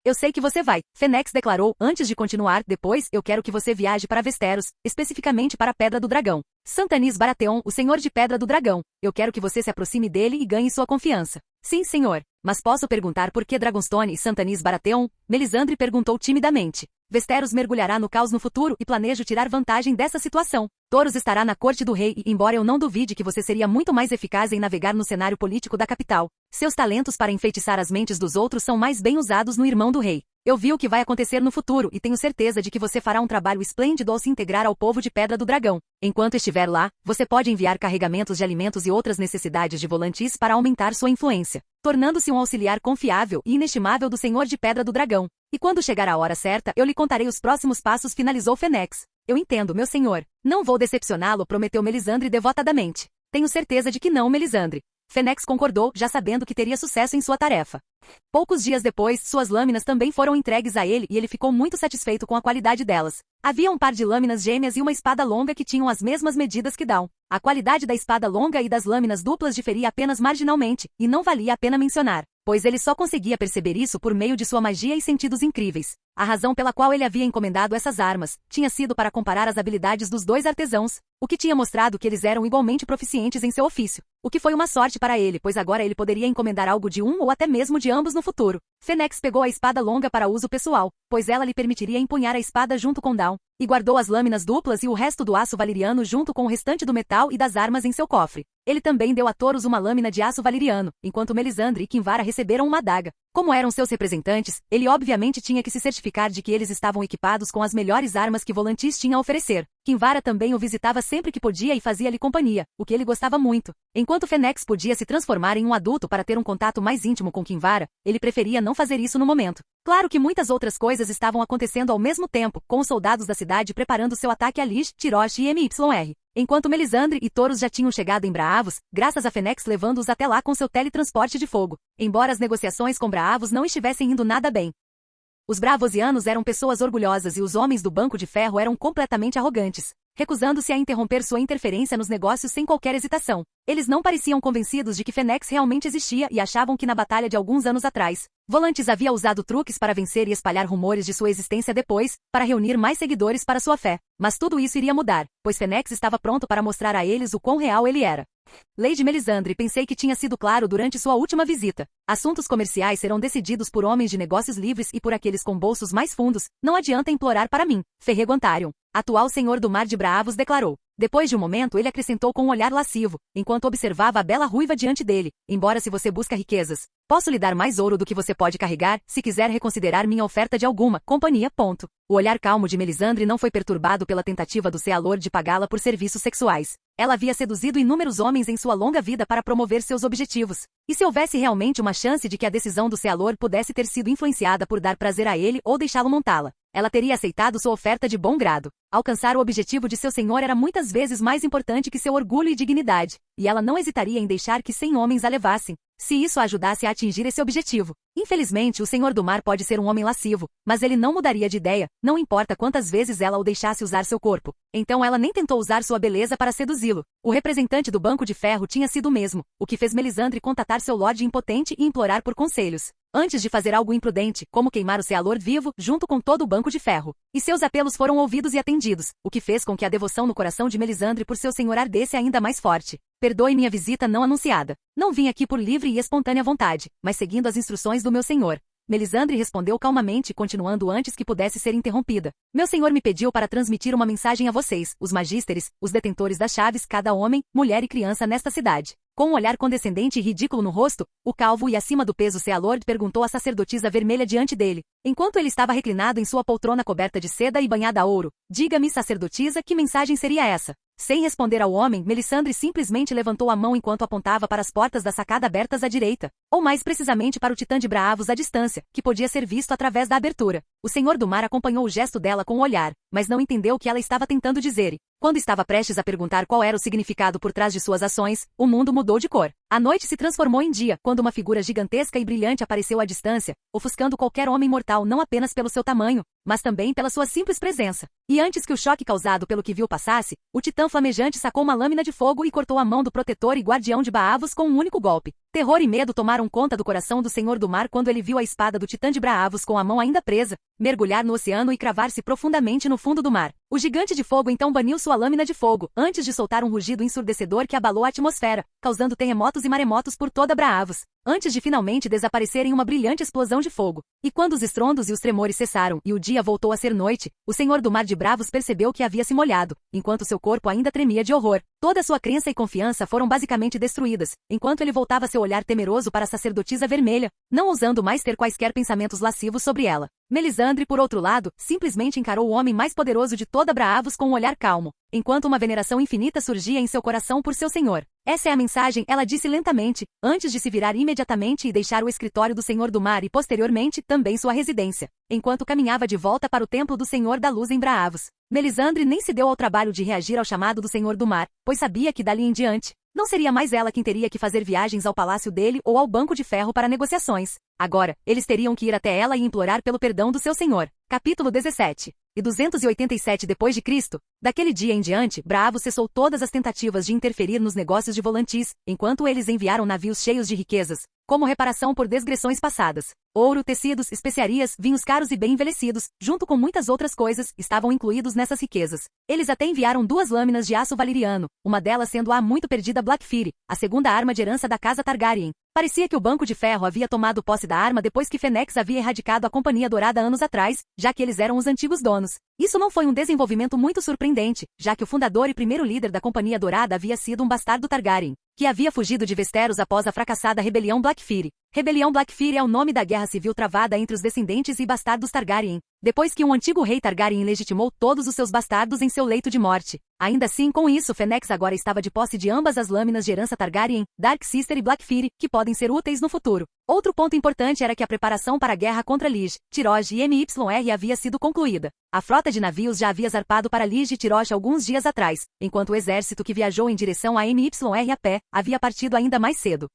Eu sei que você vai, Fennex declarou, antes de continuar. Depois, eu quero que você viaje para Westeros, especificamente para a Pedra do Dragão. Santanis Baratheon, o Senhor de Pedra do Dragão. Eu quero que você se aproxime dele e ganhe sua confiança. Sim, senhor. Mas posso perguntar por que Dragonstone e Santanis Baratheon? Melisandre perguntou timidamente. Westeros mergulhará no caos no futuro e planejo tirar vantagem dessa situação. Thoros estará na corte do rei e, embora eu não duvide que você seria muito mais eficaz em navegar no cenário político da capital, seus talentos para enfeitiçar as mentes dos outros são mais bem usados no irmão do rei. Eu vi o que vai acontecer no futuro e tenho certeza de que você fará um trabalho esplêndido ao se integrar ao povo de Pedra do Dragão. Enquanto estiver lá, você pode enviar carregamentos de alimentos e outras necessidades de Volantis para aumentar sua influência, tornando-se um auxiliar confiável e inestimável do Senhor de Pedra do Dragão. E quando chegar a hora certa, eu lhe contarei os próximos passos, finalizou Fênix. Eu entendo, meu senhor. Não vou decepcioná-lo, prometeu Melisandre devotadamente. Tenho certeza de que não, Melisandre. Fênix concordou, já sabendo que teria sucesso em sua tarefa. Poucos dias depois, suas lâminas também foram entregues a ele e ele ficou muito satisfeito com a qualidade delas. Havia um par de lâminas gêmeas e uma espada longa que tinham as mesmas medidas que Dawn. A qualidade da espada longa e das lâminas duplas diferia apenas marginalmente, e não valia a pena mencionar, pois ele só conseguia perceber isso por meio de sua magia e sentidos incríveis. A razão pela qual ele havia encomendado essas armas tinha sido para comparar as habilidades dos dois artesãos, o que tinha mostrado que eles eram igualmente proficientes em seu ofício, o que foi uma sorte para ele, pois agora ele poderia encomendar algo de um ou até mesmo de ambos no futuro. Fênix pegou a espada longa para uso pessoal, pois ela lhe permitiria empunhar a espada junto com Dawn, e guardou as lâminas duplas e o resto do aço valeriano junto com o restante do metal e das armas em seu cofre. Ele também deu a Taurus uma lâmina de aço valeriano, enquanto Melisandre e Kinvara receberam uma adaga. Como eram seus representantes, ele obviamente tinha que se certificar de que eles estavam equipados com as melhores armas que Volantis tinha a oferecer. Kinvara também o visitava sempre que podia e fazia-lhe companhia, o que ele gostava muito. Enquanto Fênix podia se transformar em um adulto para ter um contato mais íntimo com Kinvara, ele preferia não fazer isso no momento. Claro que muitas outras coisas estavam acontecendo ao mesmo tempo, com os soldados da cidade preparando seu ataque a Lish, Tirosh e MYR. Enquanto Melisandre e Taurus já tinham chegado em Braavos, graças a Fênix levando-os até lá com seu teletransporte de fogo, embora as negociações com Braavos não estivessem indo nada bem. Os Braavosianos eram pessoas orgulhosas e os homens do Banco de Ferro eram completamente arrogantes, recusando-se a interromper sua interferência nos negócios sem qualquer hesitação. Eles não pareciam convencidos de que Fênix realmente existia e achavam que na batalha de alguns anos atrás, Volantis havia usado truques para vencer e espalhar rumores de sua existência depois, para reunir mais seguidores para sua fé. Mas tudo isso iria mudar, pois Fênix estava pronto para mostrar a eles o quão real ele era. Lady Melisandre, pensei que tinha sido claro durante sua última visita. Assuntos comerciais serão decididos por homens de negócios livres e por aqueles com bolsos mais fundos. Não adianta implorar para mim. Ferrego Antarion, atual senhor do Mar de Braavos, declarou. Depois de um momento ele acrescentou com um olhar lascivo, enquanto observava a bela ruiva diante dele. Embora se você busca riquezas, posso lhe dar mais ouro do que você pode carregar, se quiser reconsiderar minha oferta de alguma companhia. O olhar calmo de Melisandre não foi perturbado pela tentativa do Sealor de pagá-la por serviços sexuais. Ela havia seduzido inúmeros homens em sua longa vida para promover seus objetivos. E se houvesse realmente uma chance de que a decisão do Sealor pudesse ter sido influenciada por dar prazer a ele ou deixá-lo montá-la, ela teria aceitado sua oferta de bom grado. Alcançar o objetivo de seu senhor era muitas vezes mais importante que seu orgulho e dignidade, e ela não hesitaria em deixar que 100 homens a levassem, se isso a ajudasse a atingir esse objetivo. Infelizmente, o Senhor do Mar pode ser um homem lascivo, mas ele não mudaria de ideia, não importa quantas vezes ela o deixasse usar seu corpo. Então ela nem tentou usar sua beleza para seduzi-lo. O representante do Banco de Ferro tinha sido o mesmo, o que fez Melisandre contatar seu Lorde impotente e implorar por conselhos, antes de fazer algo imprudente, como queimar o Sealor vivo, junto com todo o Banco de Ferro. E seus apelos foram ouvidos e atendidos, o que fez com que a devoção no coração de Melisandre por seu senhor ardesse ainda mais forte. Perdoe minha visita não anunciada. Não vim aqui por livre e espontânea vontade, mas seguindo as instruções do meu senhor. Melisandre respondeu calmamente, continuando antes que pudesse ser interrompida. Meu senhor me pediu para transmitir uma mensagem a vocês, os magísteres, os detentores das chaves, cada homem, mulher e criança nesta cidade. Com um olhar condescendente e ridículo no rosto, o calvo e acima do peso Sealord perguntou à sacerdotisa vermelha diante dele, enquanto ele estava reclinado em sua poltrona coberta de seda e banhada a ouro. Diga-me, sacerdotisa, que mensagem seria essa? Sem responder ao homem, Melisandre simplesmente levantou a mão enquanto apontava para as portas da sacada abertas à direita, ou mais precisamente para o Titã de Braavos à distância, que podia ser visto através da abertura. O Senhor do Mar acompanhou o gesto dela com o olhar, mas não entendeu o que ela estava tentando dizer. Quando estava prestes a perguntar qual era o significado por trás de suas ações, o mundo mudou de cor. A noite se transformou em dia, quando uma figura gigantesca e brilhante apareceu à distância, ofuscando qualquer homem mortal não apenas pelo seu tamanho, mas também pela sua simples presença. E antes que o choque causado pelo que viu passasse, o titã flamejante sacou uma lâmina de fogo e cortou a mão do protetor e guardião de Braavos com um único golpe. Terror e medo tomaram conta do coração do Senhor do Mar quando ele viu a espada do titã de Braavos com a mão ainda presa, mergulhar no oceano e cravar-se profundamente no fundo do mar. O gigante de fogo então baniu sua lâmina de fogo, antes de soltar um rugido ensurdecedor que abalou a atmosfera, causando terremotos e maremotos por toda Braavos, antes de finalmente desaparecer em uma brilhante explosão de fogo. E quando os estrondos e os tremores cessaram e o dia voltou a ser noite, o Senhor do Mar de Bravos percebeu que havia se molhado, enquanto seu corpo ainda tremia de horror. Toda sua crença e confiança foram basicamente destruídas, enquanto ele voltava seu olhar temeroso para a sacerdotisa vermelha, não ousando mais ter quaisquer pensamentos lascivos sobre ela. Melisandre, por outro lado, simplesmente encarou o homem mais poderoso de toda Braavos com um olhar calmo, enquanto uma veneração infinita surgia em seu coração por seu senhor. Essa é a mensagem, ela disse lentamente, antes de se virar imediatamente e deixar o escritório do Senhor do Mar e posteriormente também sua residência, enquanto caminhava de volta para o templo do Senhor da Luz em Braavos. Melisandre nem se deu ao trabalho de reagir ao chamado do Senhor do Mar, pois sabia que dali em diante, não seria mais ela quem teria que fazer viagens ao palácio dele ou ao Banco de Ferro para negociações. Agora, eles teriam que ir até ela e implorar pelo perdão do seu senhor. Capítulo 17. E 287 depois de Cristo, daquele dia em diante, Braavos cessou todas as tentativas de interferir nos negócios de Volantis, enquanto eles enviaram navios cheios de riquezas, como reparação por desgressões passadas. Ouro, tecidos, especiarias, vinhos caros e bem envelhecidos, junto com muitas outras coisas, estavam incluídos nessas riquezas. Eles até enviaram 2 lâminas de aço valeriano, uma delas sendo a muito perdida Blackfyre, a segunda arma de herança da casa Targaryen. Parecia que o Banco de Ferro havia tomado posse da arma depois que Fênix havia erradicado a Companhia Dourada anos atrás, já que eles eram os antigos donos. Isso não foi um desenvolvimento muito surpreendente, já que o fundador e primeiro líder da Companhia Dourada havia sido um bastardo Targaryen, que havia fugido de Westeros após a fracassada Rebelião Blackfyre. Rebelião Blackfyre é o nome da guerra civil travada entre os descendentes e bastardos Targaryen, depois que um antigo rei Targaryen legitimou todos os seus bastardos em seu leito de morte. Ainda assim, com isso, Fênix agora estava de posse de ambas as lâminas de herança Targaryen, Dark Sister e Blackfyre, que podem ser úteis no futuro. Outro ponto importante era que a preparação para a guerra contra Lys, Tyrosh e MYR havia sido concluída. A frota de navios já havia zarpado para Lys e Tyrosh alguns dias atrás, enquanto o exército que viajou em direção a MYR a pé havia partido ainda mais cedo.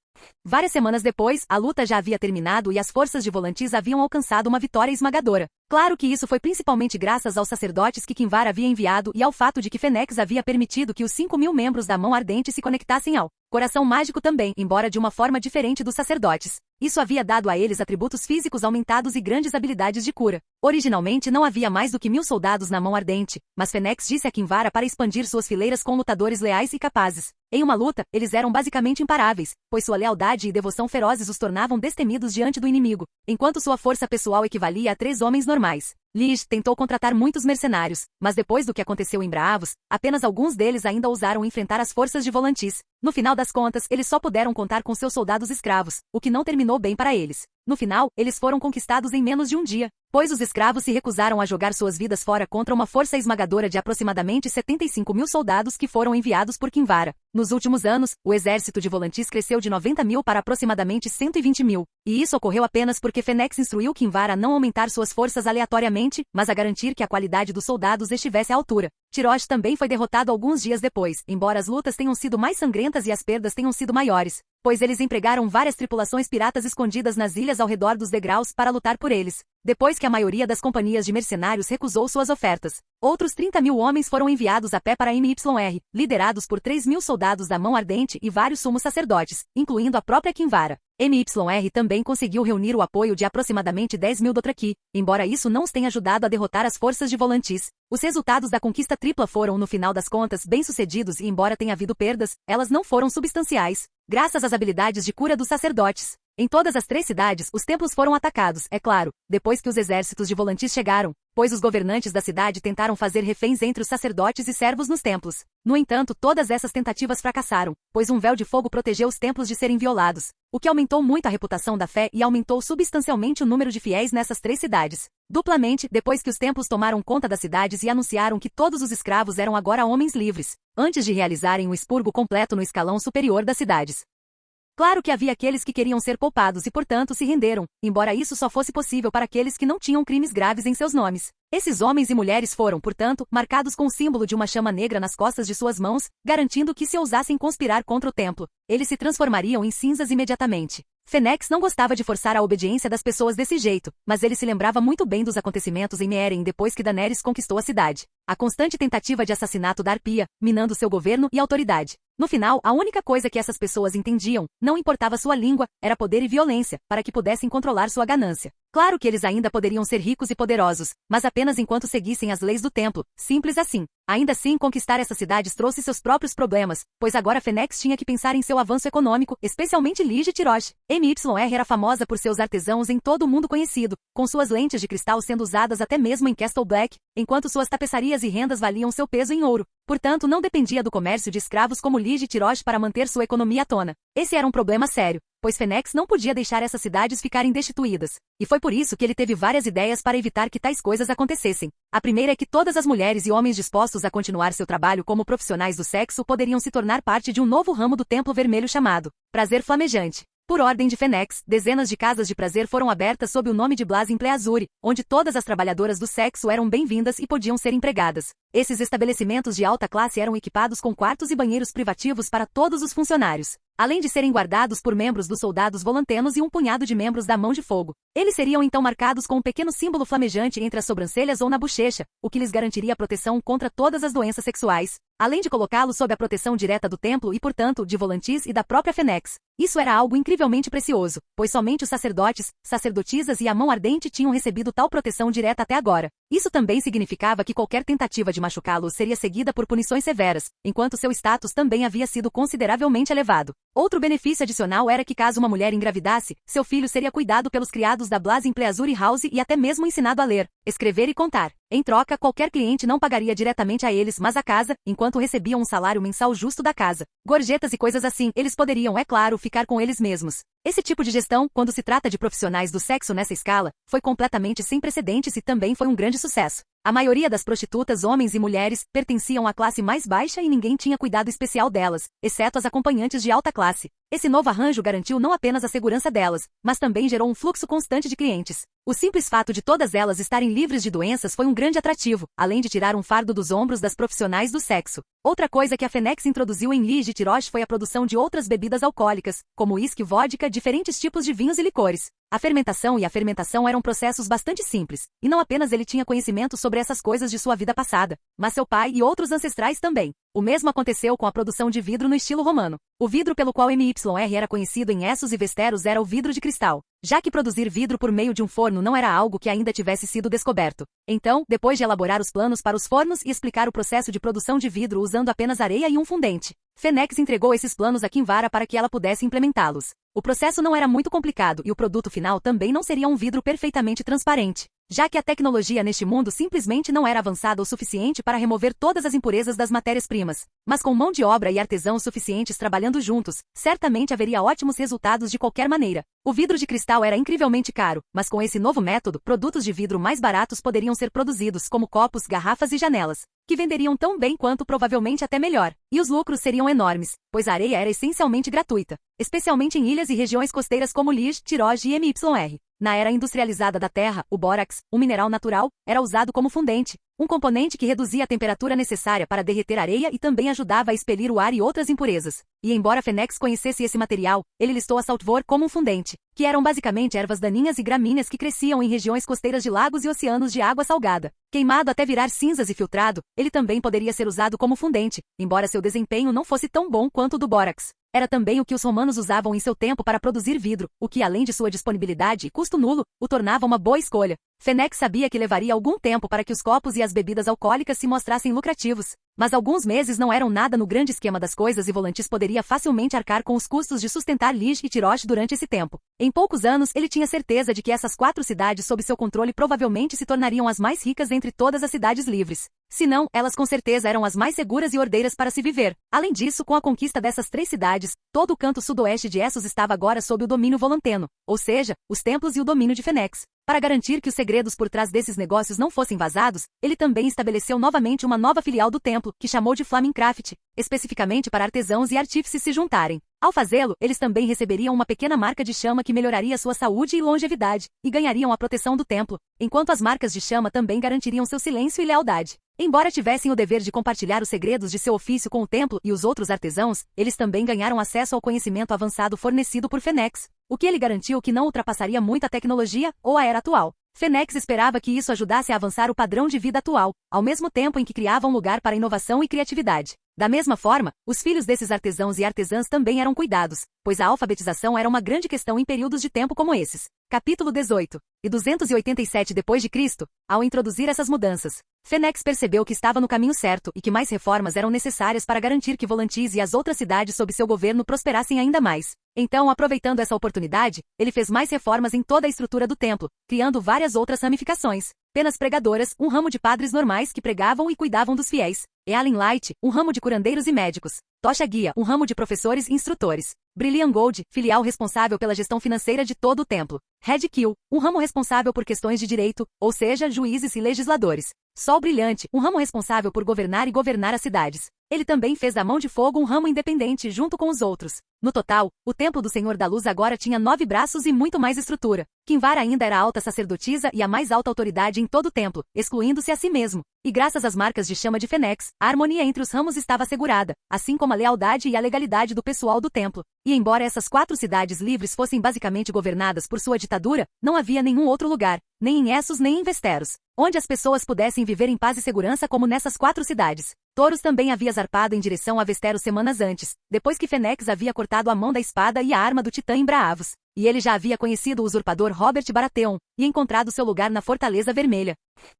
Várias semanas depois, a luta já havia terminado e as forças de Volantis haviam alcançado uma vitória esmagadora. Claro que isso foi principalmente graças aos sacerdotes que Kinvara havia enviado e ao fato de que Fênix havia permitido que os 5.000 membros da Mão Ardente se conectassem ao Coração Mágico também, embora de uma forma diferente dos sacerdotes. Isso havia dado a eles atributos físicos aumentados e grandes habilidades de cura. Originalmente não havia mais do que 1.000 soldados na Mão Ardente, mas Fênix disse a Kinvara para expandir suas fileiras com lutadores leais e capazes. Em uma luta, eles eram basicamente imparáveis, pois sua lealdade e devoção ferozes os tornavam destemidos diante do inimigo, enquanto sua força pessoal equivalia a 3 homens normais. Lys tentou contratar muitos mercenários, mas depois do que aconteceu em Braavos, apenas alguns deles ainda ousaram enfrentar as forças de Volantis. No final das contas, eles só puderam contar com seus soldados escravos, o que não terminou bem para eles. No final, eles foram conquistados em menos de um dia, pois os escravos se recusaram a jogar suas vidas fora contra uma força esmagadora de aproximadamente 75.000 soldados que foram enviados por Kinvara. Nos últimos anos, o exército de Volantis cresceu de 90.000 para aproximadamente 120.000, e isso ocorreu apenas porque Fênix instruiu Kinvara a não aumentar suas forças aleatoriamente, mas a garantir que a qualidade dos soldados estivesse à altura. Tyrosh também foi derrotado alguns dias depois, embora as lutas tenham sido mais sangrentas e as perdas tenham sido maiores, pois eles empregaram várias tripulações piratas escondidas nas ilhas ao redor dos degraus para lutar por eles. Depois que a maioria das companhias de mercenários recusou suas ofertas, outros 30.000 homens foram enviados a pé para MYR, liderados por 3.000 soldados da Mão Ardente e vários sumos sacerdotes, incluindo a própria Kinvara. MYR também conseguiu reunir o apoio de aproximadamente 10.000 Dothraki, embora isso não os tenha ajudado a derrotar as forças de Volantis. Os resultados da conquista tripla foram, no final das contas, bem-sucedidos e embora tenha havido perdas, elas não foram substanciais, graças às habilidades de cura dos sacerdotes. Em todas as 3 cidades, os templos foram atacados, é claro, depois que os exércitos de Volantis chegaram, pois os governantes da cidade tentaram fazer reféns entre os sacerdotes e servos nos templos. No entanto, todas essas tentativas fracassaram, pois um véu de fogo protegeu os templos de serem violados, o que aumentou muito a reputação da fé e aumentou substancialmente o número de fiéis nessas 3 cidades. Duplamente, depois que os templos tomaram conta das cidades e anunciaram que todos os escravos eram agora homens livres, antes de realizarem o expurgo completo no escalão superior das cidades. Claro que havia aqueles que queriam ser poupados e portanto se renderam, embora isso só fosse possível para aqueles que não tinham crimes graves em seus nomes. Esses homens e mulheres foram, portanto, marcados com o símbolo de uma chama negra nas costas de suas mãos, garantindo que se ousassem conspirar contra o templo, eles se transformariam em cinzas imediatamente. Fênix não gostava de forçar a obediência das pessoas desse jeito, mas ele se lembrava muito bem dos acontecimentos em Meereen depois que Daenerys conquistou a cidade. A constante tentativa de assassinato da Arpia, minando seu governo e autoridade. No final, a única coisa que essas pessoas entendiam, não importava sua língua, era poder e violência, para que pudessem controlar sua ganância. Claro que eles ainda poderiam ser ricos e poderosos, mas apenas enquanto seguissem as leis do templo, simples assim. Ainda assim, conquistar essas cidades trouxe seus próprios problemas, pois agora Fênix tinha que pensar em seu avanço econômico, especialmente Lys e Tyrosh. MYR era famosa por seus artesãos em todo o mundo conhecido, com suas lentes de cristal sendo usadas até mesmo em Castle Black, enquanto suas tapeçarias e rendas valiam seu peso em ouro. Portanto, não dependia do comércio de escravos como Lige e Tirosh para manter sua economia à tona. Esse era um problema sério, pois Fênix não podia deixar essas cidades ficarem destituídas. E foi por isso que ele teve várias ideias para evitar que tais coisas acontecessem. A primeira é que todas as mulheres e homens dispostos a continuar seu trabalho como profissionais do sexo poderiam se tornar parte de um novo ramo do Templo Vermelho chamado Prazer Flamejante. Por ordem de Fênix, dezenas de casas de prazer foram abertas sob o nome de Blazing Pleasure, onde todas as trabalhadoras do sexo eram bem-vindas e podiam ser empregadas. Esses estabelecimentos de alta classe eram equipados com quartos e banheiros privativos para todos os funcionários, além de serem guardados por membros dos soldados volantenos e um punhado de membros da Mão de Fogo. Eles seriam então marcados com um pequeno símbolo flamejante entre as sobrancelhas ou na bochecha, o que lhes garantiria proteção contra todas as doenças sexuais, além de colocá-los sob a proteção direta do templo e, portanto, de Volantis e da própria Fênix. Isso era algo incrivelmente precioso, pois somente os sacerdotes, sacerdotisas e a Mão Ardente tinham recebido tal proteção direta até agora. Isso também significava que qualquer tentativa de machucá-los seria seguida por punições severas, enquanto seu status também havia sido consideravelmente elevado. Outro benefício adicional era que caso uma mulher engravidasse, seu filho seria cuidado pelos criados da Blazing Pleasure House e até mesmo ensinado a ler, escrever e contar. Em troca, qualquer cliente não pagaria diretamente a eles, mas a casa, enquanto recebiam um salário mensal justo da casa. Gorjetas e coisas assim, eles poderiam, é claro, ficar com eles mesmos. Esse tipo de gestão, quando se trata de profissionais do sexo nessa escala, foi completamente sem precedentes e também foi um grande sucesso. A maioria das prostitutas, homens e mulheres, pertenciam à classe mais baixa e ninguém tinha cuidado especial delas, exceto as acompanhantes de alta classe. Esse novo arranjo garantiu não apenas a segurança delas, mas também gerou um fluxo constante de clientes. O simples fato de todas elas estarem livres de doenças foi um grande atrativo, além de tirar um fardo dos ombros das profissionais do sexo. Outra coisa que a Fênix introduziu em Lige e Tirosh foi a produção de outras bebidas alcoólicas, como uísque, vodka, diferentes tipos de vinhos e licores. A fermentação eram processos bastante simples, e não apenas ele tinha conhecimento sobre essas coisas de sua vida passada, mas seu pai e outros ancestrais também. O mesmo aconteceu com a produção de vidro no estilo romano. O vidro pelo qual MYR era conhecido em Essos e Vesteros era o vidro de cristal, já que produzir vidro por meio de um forno não era algo que ainda tivesse sido descoberto. Então, depois de elaborar os planos para os fornos e explicar o processo de produção de vidro usando apenas areia e um fundente, Fênix entregou esses planos a Kinvara para que ela pudesse implementá-los. O processo não era muito complicado e o produto final também não seria um vidro perfeitamente transparente, já que a tecnologia neste mundo simplesmente não era avançada o suficiente para remover todas as impurezas das matérias-primas. Mas com mão de obra e artesãos suficientes trabalhando juntos, certamente haveria ótimos resultados de qualquer maneira. O vidro de cristal era incrivelmente caro, mas com esse novo método, produtos de vidro mais baratos poderiam ser produzidos, como copos, garrafas e janelas, que venderiam tão bem quanto provavelmente até melhor. E os lucros seriam enormes, pois a areia era essencialmente gratuita, especialmente em ilhas e regiões costeiras como Lige, Tirosh e MYR. Na era industrializada da Terra, o bórax, um mineral natural, era usado como fundente, um componente que reduzia a temperatura necessária para derreter areia e também ajudava a expelir o ar e outras impurezas. E embora Fênix conhecesse esse material, ele listou a saltvor como um fundente, que eram basicamente ervas daninhas e gramíneas que cresciam em regiões costeiras de lagos e oceanos de água salgada. Queimado até virar cinzas e filtrado, ele também poderia ser usado como fundente, embora seu desempenho não fosse tão bom quanto o do bórax. Era também o que os romanos usavam em seu tempo para produzir vidro, o que, além de sua disponibilidade e custo nulo, o tornava uma boa escolha. Fênix sabia que levaria algum tempo para que os copos e as bebidas alcoólicas se mostrassem lucrativos, mas alguns meses não eram nada no grande esquema das coisas e Volantis poderia facilmente arcar com os custos de sustentar Lige e Tirosh durante esse tempo. Em poucos anos, ele tinha certeza de que essas 4 cidades sob seu controle provavelmente se tornariam as mais ricas entre todas as cidades livres. Se não, elas com certeza eram as mais seguras e ordeiras para se viver. Além disso, com a conquista dessas 3 cidades, todo o canto sudoeste de Essos estava agora sob o domínio volanteno, ou seja, os templos e o domínio de Fênix. Para garantir que os segredos por trás desses negócios não fossem vazados, ele também estabeleceu novamente uma nova filial do templo, que chamou de Flamingcraft, especificamente para artesãos e artífices se juntarem. Ao fazê-lo, eles também receberiam uma pequena marca de chama que melhoraria sua saúde e longevidade, e ganhariam a proteção do templo, enquanto as marcas de chama também garantiriam seu silêncio e lealdade. Embora tivessem o dever de compartilhar os segredos de seu ofício com o templo e os outros artesãos, eles também ganharam acesso ao conhecimento avançado fornecido por Fênix, o que ele garantiu que não ultrapassaria muito a tecnologia ou a era atual. Fênix esperava que isso ajudasse a avançar o padrão de vida atual, ao mesmo tempo em que criava um lugar para inovação e criatividade. Da mesma forma, os filhos desses artesãos e artesãs também eram cuidados, pois a alfabetização era uma grande questão em períodos de tempo como esses. Capítulo 18. E 287 d.C., ao introduzir essas mudanças, Fênix percebeu que estava no caminho certo e que mais reformas eram necessárias para garantir que Volantis e as outras cidades sob seu governo prosperassem ainda mais. Então, aproveitando essa oportunidade, ele fez mais reformas em toda a estrutura do templo, criando várias outras ramificações. penas pregadoras, um ramo de padres normais que pregavam e cuidavam dos fiéis. Ealin Light, um ramo de curandeiros e médicos. Tocha Guia, um ramo de professores e instrutores. Brilliant Gold, filial responsável pela gestão financeira de todo o templo. Red Kill, um ramo responsável por questões de direito, ou seja, juízes e legisladores. Sol Brilhante, um ramo responsável por governar e governar as cidades. Ele também fez da Mão de Fogo um ramo independente junto com os outros. No total, o Templo do Senhor da Luz agora tinha 9 braços e muito mais estrutura. Kinvara ainda era a alta sacerdotisa e a mais alta autoridade em todo o templo, excluindo-se a si mesmo. E graças às marcas de chama de Fênix, a harmonia entre os ramos estava assegurada, assim como a lealdade e a legalidade do pessoal do templo. E embora essas 4 cidades livres fossem basicamente governadas por sua ditadura, não havia nenhum outro lugar, nem em Essos nem em Westeros, onde as pessoas pudessem viver em paz e segurança como nessas 4 cidades. Thoros também havia zarpado em direção a Westeros semanas antes, depois que Fênix havia cortado a mão da espada e a arma do titã em Braavos, e ele já havia conhecido o usurpador Robert Baratheon, e encontrado seu lugar na Fortaleza Vermelha.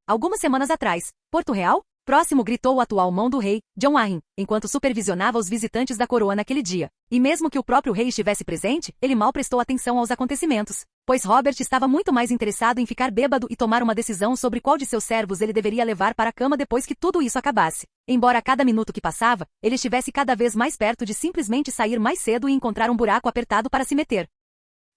Algumas semanas atrás, Porto Real? Próximo, gritou o atual mão do rei, Jon Arryn, enquanto supervisionava os visitantes da coroa naquele dia. E mesmo que o próprio rei estivesse presente, ele mal prestou atenção aos acontecimentos, pois Robert estava muito mais interessado em ficar bêbado e tomar uma decisão sobre qual de seus servos ele deveria levar para a cama depois que tudo isso acabasse. Embora a cada minuto que passava, ele estivesse cada vez mais perto de simplesmente sair mais cedo e encontrar um buraco apertado para se meter.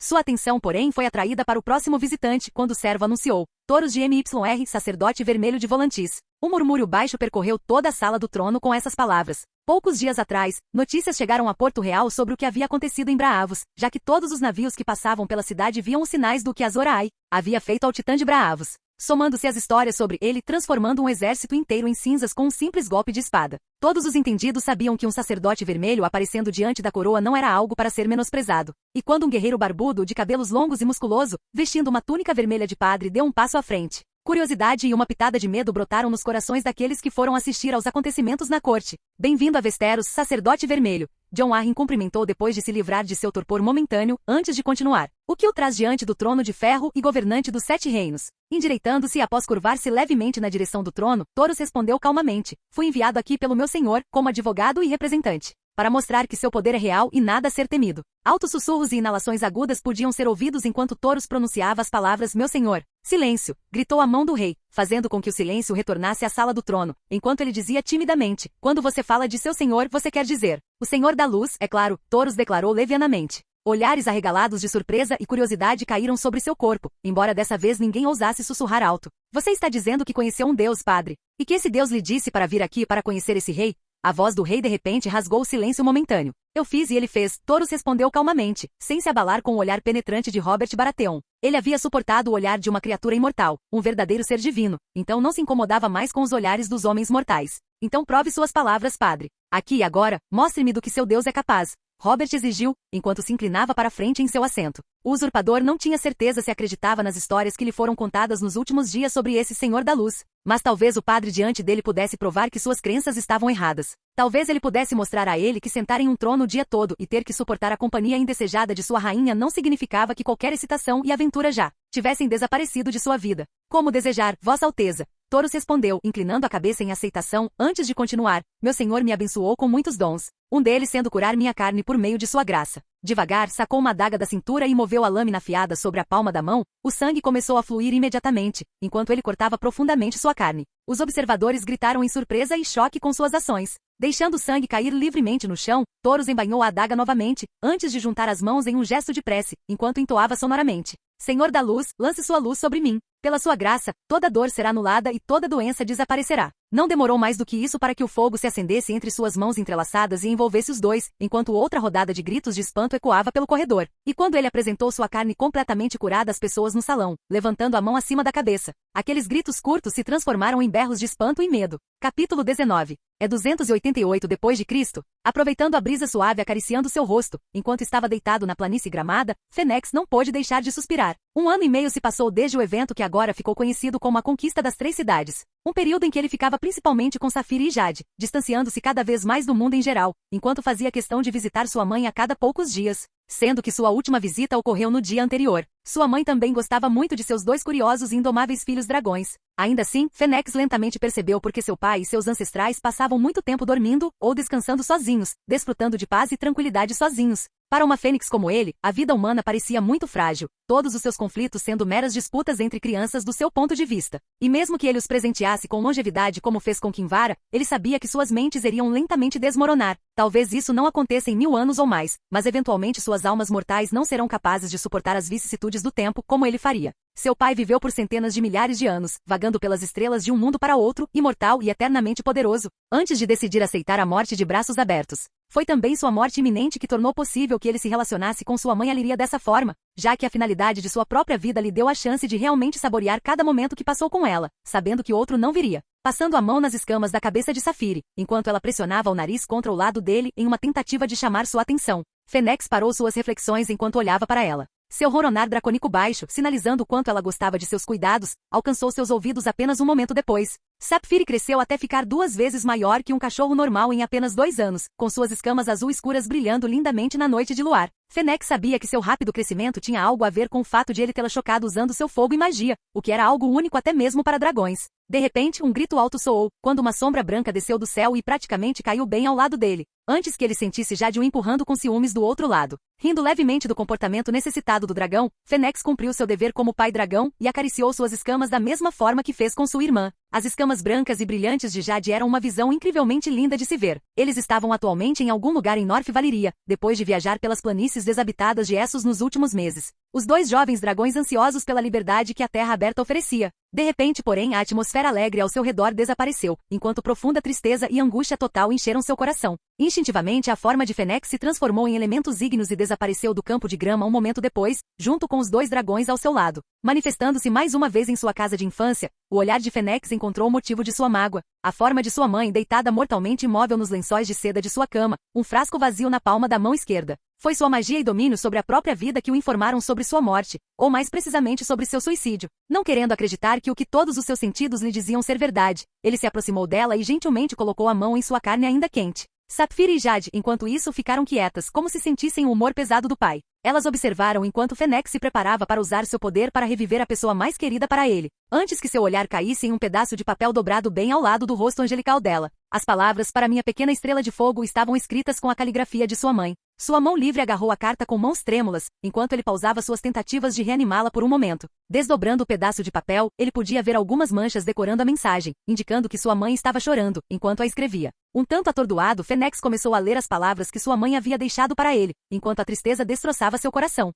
Sua atenção, porém, foi atraída para o próximo visitante quando o servo anunciou: Thoros de MYR, sacerdote vermelho de Volantis. Um murmúrio baixo percorreu toda a sala do trono com essas palavras. Poucos dias atrás, notícias chegaram a Porto Real sobre o que havia acontecido em Braavos, já que todos os navios que passavam pela cidade viam os sinais do que Azor Ahai havia feito ao Titã de Braavos, somando-se às histórias sobre ele transformando um exército inteiro em cinzas com um simples golpe de espada. Todos os entendidos sabiam que um sacerdote vermelho aparecendo diante da coroa não era algo para ser menosprezado. E quando um guerreiro barbudo, de cabelos longos e musculoso, vestindo uma túnica vermelha de padre, deu um passo à frente, curiosidade e uma pitada de medo brotaram nos corações daqueles que foram assistir aos acontecimentos na corte. Bem-vindo a Westeros, sacerdote vermelho. Jon Arryn cumprimentou depois de se livrar de seu torpor momentâneo, antes de continuar. O que o traz diante do trono de ferro e governante dos 7 reinos? Endireitando-se após curvar-se levemente na direção do trono, Thoros respondeu calmamente: fui enviado aqui pelo meu senhor, como advogado e representante, para mostrar que seu poder é real e nada a ser temido. Altos sussurros e inalações agudas podiam ser ouvidos enquanto Thoros pronunciava as palavras meu senhor. Silêncio! Gritou a mão do rei, fazendo com que o silêncio retornasse à sala do trono, enquanto ele dizia timidamente: quando você fala de seu senhor, você quer dizer o Senhor da Luz, é claro, Thoros declarou levianamente. Olhares arregalados de surpresa e curiosidade caíram sobre seu corpo, embora dessa vez ninguém ousasse sussurrar alto. Você está dizendo que conheceu um Deus, padre? E que esse Deus lhe disse para vir aqui para conhecer esse rei? A voz do rei de repente rasgou o silêncio momentâneo. Eu fiz e ele fez, Thoros respondeu calmamente, sem se abalar com o olhar penetrante de Robert Baratheon. Ele havia suportado o olhar de uma criatura imortal, um verdadeiro ser divino, então não se incomodava mais com os olhares dos homens mortais. Então prove suas palavras, padre. Aqui e agora, mostre-me do que seu Deus é capaz. Robert exigiu, enquanto se inclinava para frente em seu assento. O usurpador não tinha certeza se acreditava nas histórias que lhe foram contadas nos últimos dias sobre esse Senhor da Luz, mas talvez o padre diante dele pudesse provar que suas crenças estavam erradas. Talvez ele pudesse mostrar a ele que sentar em um trono o dia todo e ter que suportar a companhia indesejada de sua rainha não significava que qualquer excitação e aventura já tivessem desaparecido de sua vida. Como desejar, Vossa Alteza. Thoros respondeu, inclinando a cabeça em aceitação, antes de continuar: meu senhor me abençoou com muitos dons, um deles sendo curar minha carne por meio de sua graça. Devagar, sacou uma adaga da cintura e moveu a lâmina afiada sobre a palma da mão. O sangue começou a fluir imediatamente, enquanto ele cortava profundamente sua carne. Os observadores gritaram em surpresa e choque com suas ações. Deixando o sangue cair livremente no chão, Thoros embainhou a adaga novamente, antes de juntar as mãos em um gesto de prece, enquanto entoava sonoramente: Senhor da Luz, lance sua luz sobre mim. Pela sua graça, toda dor será anulada e toda doença desaparecerá. Não demorou mais do que isso para que o fogo se acendesse entre suas mãos entrelaçadas e envolvesse os dois, enquanto outra rodada de gritos de espanto ecoava pelo corredor. E quando ele apresentou sua carne completamente curada às pessoas no salão, levantando a mão acima da cabeça, aqueles gritos curtos se transformaram em berros de espanto e medo. Capítulo 19. É 288 depois de Cristo. Aproveitando a brisa suave acariciando seu rosto, enquanto estava deitado na planície gramada, Fênix não pôde deixar de suspirar. 1 ano e meio se passou desde o evento que agora ficou conhecido como a Conquista das 3 Cidades. Um período em que ele ficava principalmente com Saphira e Jade, distanciando-se cada vez mais do mundo em geral, enquanto fazia questão de visitar sua mãe a cada poucos dias, sendo que sua última visita ocorreu no dia anterior. Sua mãe também gostava muito de seus 2 curiosos e indomáveis filhos dragões. Ainda assim, Fênix lentamente percebeu porque seu pai e seus ancestrais passavam muito tempo dormindo ou descansando sozinhos, desfrutando de paz e tranquilidade sozinhos. Para uma fênix como ele, a vida humana parecia muito frágil, todos os seus conflitos sendo meras disputas entre crianças do seu ponto de vista. E mesmo que ele os presenteasse com longevidade como fez com Kinvara, ele sabia que suas mentes iriam lentamente desmoronar. Talvez isso não aconteça em 1000 anos ou mais, mas eventualmente suas almas mortais não serão capazes de suportar as vicissitudes do tempo como ele faria. Seu pai viveu por centenas de milhares de anos, vagando pelas estrelas de um mundo para outro, imortal e eternamente poderoso, antes de decidir aceitar a morte de braços abertos. Foi também sua morte iminente que tornou possível que ele se relacionasse com sua mãe Aliria dessa forma, já que a finalidade de sua própria vida lhe deu a chance de realmente saborear cada momento que passou com ela, sabendo que outro não viria. Passando a mão nas escamas da cabeça de Saphire, enquanto ela pressionava o nariz contra o lado dele em uma tentativa de chamar sua atenção. Fênix parou suas reflexões enquanto olhava para ela. Seu roronar dracônico baixo, sinalizando o quanto ela gostava de seus cuidados, alcançou seus ouvidos apenas um momento depois. Saphire cresceu até ficar 2 vezes maior que um cachorro normal em apenas 2 anos, com suas escamas azul escuras brilhando lindamente na noite de luar. Fênix sabia que seu rápido crescimento tinha algo a ver com o fato de ele tê-la chocado usando seu fogo e magia, o que era algo único até mesmo para dragões. De repente, um grito alto soou, quando uma sombra branca desceu do céu e praticamente caiu bem ao lado dele, antes que ele sentisse Jade o empurrando com ciúmes do outro lado. Rindo levemente do comportamento necessitado do dragão, Fênix cumpriu seu dever como pai dragão e acariciou suas escamas da mesma forma que fez com sua irmã. As escamas brancas e brilhantes de Jade eram uma visão incrivelmente linda de se ver. Eles estavam atualmente em algum lugar em North Valyria, depois de viajar pelas planícies desabitadas de Essos nos últimos meses. Os 2 jovens dragões ansiosos pela liberdade que a terra aberta oferecia. De repente, porém, a atmosfera alegre ao seu redor desapareceu, enquanto profunda tristeza e angústia total encheram seu coração. Instintivamente, a forma de Fênix se transformou em elementos ígneos e desapareceu do campo de grama um momento depois, junto com os 2 dragões ao seu lado. Manifestando-se mais uma vez em sua casa de infância, o olhar de Fênix encontrou o motivo de sua mágoa. A forma de sua mãe deitada mortalmente imóvel nos lençóis de seda de sua cama, um frasco vazio na palma da mão esquerda. Foi sua magia e domínio sobre a própria vida que o informaram sobre sua morte, ou mais precisamente sobre seu suicídio. Não querendo acreditar que o que todos os seus sentidos lhe diziam ser verdade, ele se aproximou dela e gentilmente colocou a mão em sua carne ainda quente. Saphire e Jade, enquanto isso, ficaram quietas, como se sentissem o humor pesado do pai. Elas observaram enquanto Fênix se preparava para usar seu poder para reviver a pessoa mais querida para ele, antes que seu olhar caísse em um pedaço de papel dobrado bem ao lado do rosto angelical dela. As palavras "para minha pequena estrela de fogo" estavam escritas com a caligrafia de sua mãe. Sua mão livre agarrou a carta com mãos trêmulas, enquanto ele pausava suas tentativas de reanimá-la por um momento. Desdobrando o pedaço de papel, ele podia ver algumas manchas decorando a mensagem, indicando que sua mãe estava chorando, enquanto a escrevia. Um tanto atordoado, Fênix começou a ler as palavras que sua mãe havia deixado para ele, enquanto a tristeza destroçava seu coração.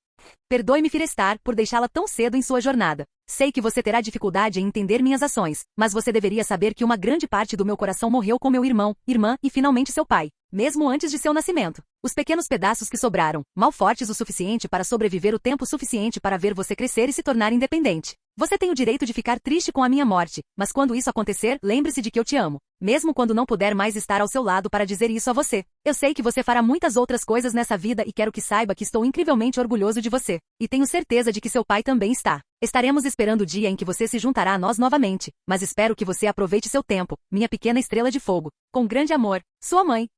Perdoe-me, Firestar, por deixá-la tão cedo em sua jornada. Sei que você terá dificuldade em entender minhas ações, mas você deveria saber que uma grande parte do meu coração morreu com meu irmão, irmã e finalmente seu pai, mesmo antes de seu nascimento. Os pequenos pedaços que sobraram, mal fortes o suficiente para sobreviver o tempo suficiente para ver você crescer e se tornar independente. Você tem o direito de ficar triste com a minha morte, mas quando isso acontecer, lembre-se de que eu te amo, mesmo quando não puder mais estar ao seu lado para dizer isso a você. Eu sei que você fará muitas outras coisas nessa vida e quero que saiba que estou incrivelmente orgulhoso de você. E tenho certeza de que seu pai também está. Estaremos esperando o dia em que você se juntará a nós novamente, mas espero que você aproveite seu tempo, minha pequena estrela de fogo. Com grande amor, sua mãe.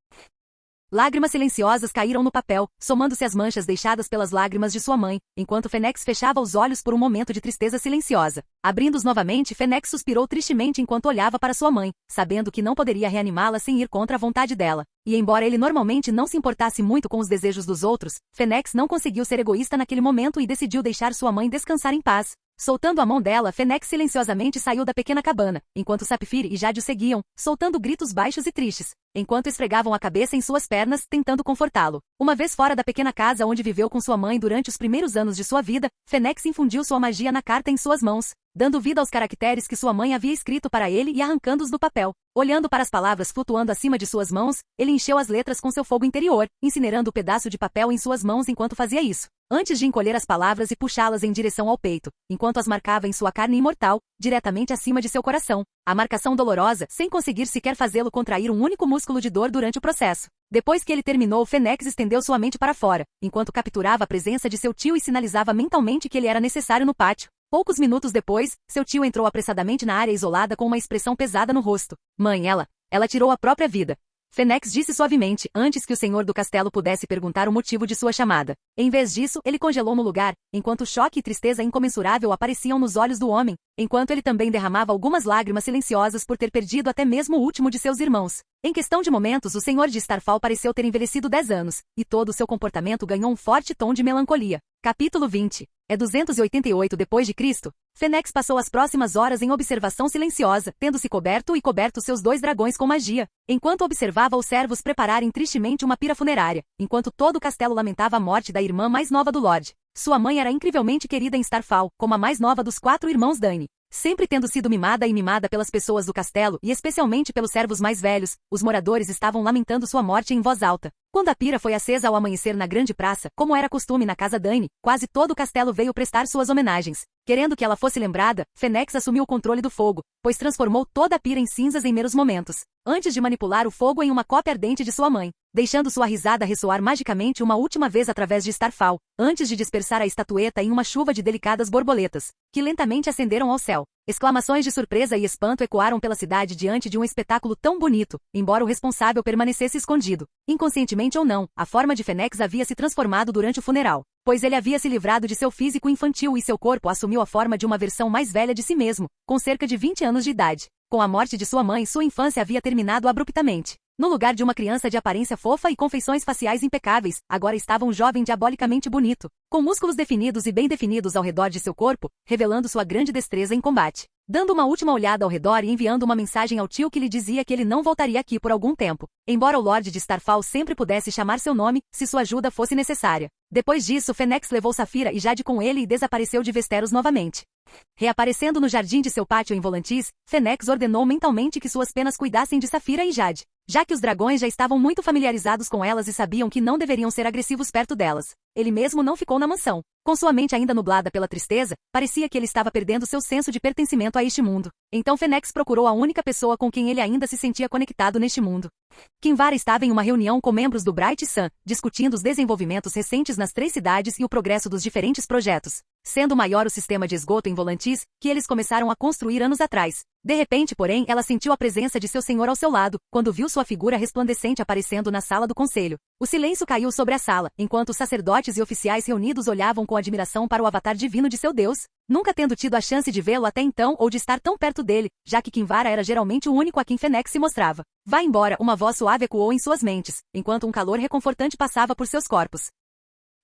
Lágrimas silenciosas caíram no papel, somando-se às manchas deixadas pelas lágrimas de sua mãe, enquanto Fênix fechava os olhos por um momento de tristeza silenciosa. Abrindo-os novamente, Fênix suspirou tristemente enquanto olhava para sua mãe, sabendo que não poderia reanimá-la sem ir contra a vontade dela. E embora ele normalmente não se importasse muito com os desejos dos outros, Fênix não conseguiu ser egoísta naquele momento e decidiu deixar sua mãe descansar em paz. Soltando a mão dela, Fênix silenciosamente saiu da pequena cabana, enquanto Saphire e Jade o seguiam, soltando gritos baixos e tristes, enquanto esfregavam a cabeça em suas pernas, tentando confortá-lo. Uma vez fora da pequena casa onde viveu com sua mãe durante os primeiros anos de sua vida, Fênix infundiu sua magia na carta em suas mãos, dando vida aos caracteres que sua mãe havia escrito para ele e arrancando-os do papel. Olhando para as palavras flutuando acima de suas mãos, ele encheu as letras com seu fogo interior, incinerando o pedaço de papel em suas mãos enquanto fazia isso, antes de encolher as palavras e puxá-las em direção ao peito, enquanto as marcava em sua carne imortal, diretamente acima de seu coração. A marcação dolorosa, sem conseguir sequer fazê-lo contrair um único músculo de dor durante o processo. Depois que ele terminou, Fênix estendeu sua mente para fora, enquanto capturava a presença de seu tio e sinalizava mentalmente que ele era necessário no pátio. Poucos minutos depois, seu tio entrou apressadamente na área isolada com uma expressão pesada no rosto. Mãe, ela tirou a própria vida. Fênix disse suavemente, antes que o senhor do castelo pudesse perguntar o motivo de sua chamada. Em vez disso, ele congelou no lugar, enquanto choque e tristeza incomensurável apareciam nos olhos do homem, enquanto ele também derramava algumas lágrimas silenciosas por ter perdido até mesmo o último de seus irmãos. Em questão de momentos, o senhor de Starfall pareceu ter envelhecido 10 anos, e todo o seu comportamento ganhou um forte tom de melancolia. Capítulo 20. É 288 depois de Cristo. Fênix passou as próximas horas em observação silenciosa, tendo-se coberto seus 2 dragões com magia, enquanto observava os servos prepararem tristemente uma pira funerária, enquanto todo o castelo lamentava a morte da irmã mais nova do Lorde. Sua mãe era incrivelmente querida em Starfall, como a mais nova dos 4 irmãos Dany. Sempre tendo sido mimada pelas pessoas do castelo e especialmente pelos servos mais velhos, os moradores estavam lamentando sua morte em voz alta. Quando a pira foi acesa ao amanhecer na grande praça, como era costume na casa Dany, quase todo o castelo veio prestar suas homenagens. Querendo que ela fosse lembrada, Fênix assumiu o controle do fogo, pois transformou toda a pira em cinzas em meros momentos, antes de manipular o fogo em uma cópia ardente de sua mãe, deixando sua risada ressoar magicamente uma última vez através de Starfall, antes de dispersar a estatueta em uma chuva de delicadas borboletas, que lentamente ascenderam ao céu. Exclamações de surpresa e espanto ecoaram pela cidade diante de um espetáculo tão bonito, embora o responsável permanecesse escondido. Inconscientemente ou não, a forma de Fênix havia se transformado durante o funeral, pois ele havia se livrado de seu físico infantil e seu corpo assumiu a forma de uma versão mais velha de si mesmo, com cerca de 20 anos de idade. Com a morte de sua mãe, sua infância havia terminado abruptamente. No lugar de uma criança de aparência fofa e com feições faciais impecáveis, agora estava um jovem diabolicamente bonito, com músculos definidos e bem definidos ao redor de seu corpo, revelando sua grande destreza em combate. Dando uma última olhada ao redor e enviando uma mensagem ao tio que lhe dizia que ele não voltaria aqui por algum tempo, embora o Lorde de Starfall sempre pudesse chamar seu nome, se sua ajuda fosse necessária. Depois disso, Fênix levou Saphira e Jade com ele e desapareceu de Westeros novamente. Reaparecendo no jardim de seu pátio em Volantis, Fênix ordenou mentalmente que suas penas cuidassem de Saphira e Jade, já que os dragões já estavam muito familiarizados com elas e sabiam que não deveriam ser agressivos perto delas. Ele mesmo não ficou na mansão. Com sua mente ainda nublada pela tristeza, parecia que ele estava perdendo seu senso de pertencimento a este mundo. Então Fênix procurou a única pessoa com quem ele ainda se sentia conectado neste mundo. Kinvara estava em uma reunião com membros do Bright Sun, discutindo os desenvolvimentos recentes nas 3 cidades e o progresso dos diferentes projetos, sendo maior o sistema de esgoto em Volantis, que eles começaram a construir anos atrás. De repente, porém, ela sentiu a presença de seu senhor ao seu lado, quando viu sua figura resplandecente aparecendo na sala do conselho. O silêncio caiu sobre a sala, enquanto os sacerdotes e oficiais reunidos olhavam com admiração para o avatar divino de seu Deus, nunca tendo tido a chance de vê-lo até então ou de estar tão perto dele, já que Kinvara era geralmente o único a quem Fênix se mostrava. Vá embora, uma voz suave ecoou em suas mentes, enquanto um calor reconfortante passava por seus corpos.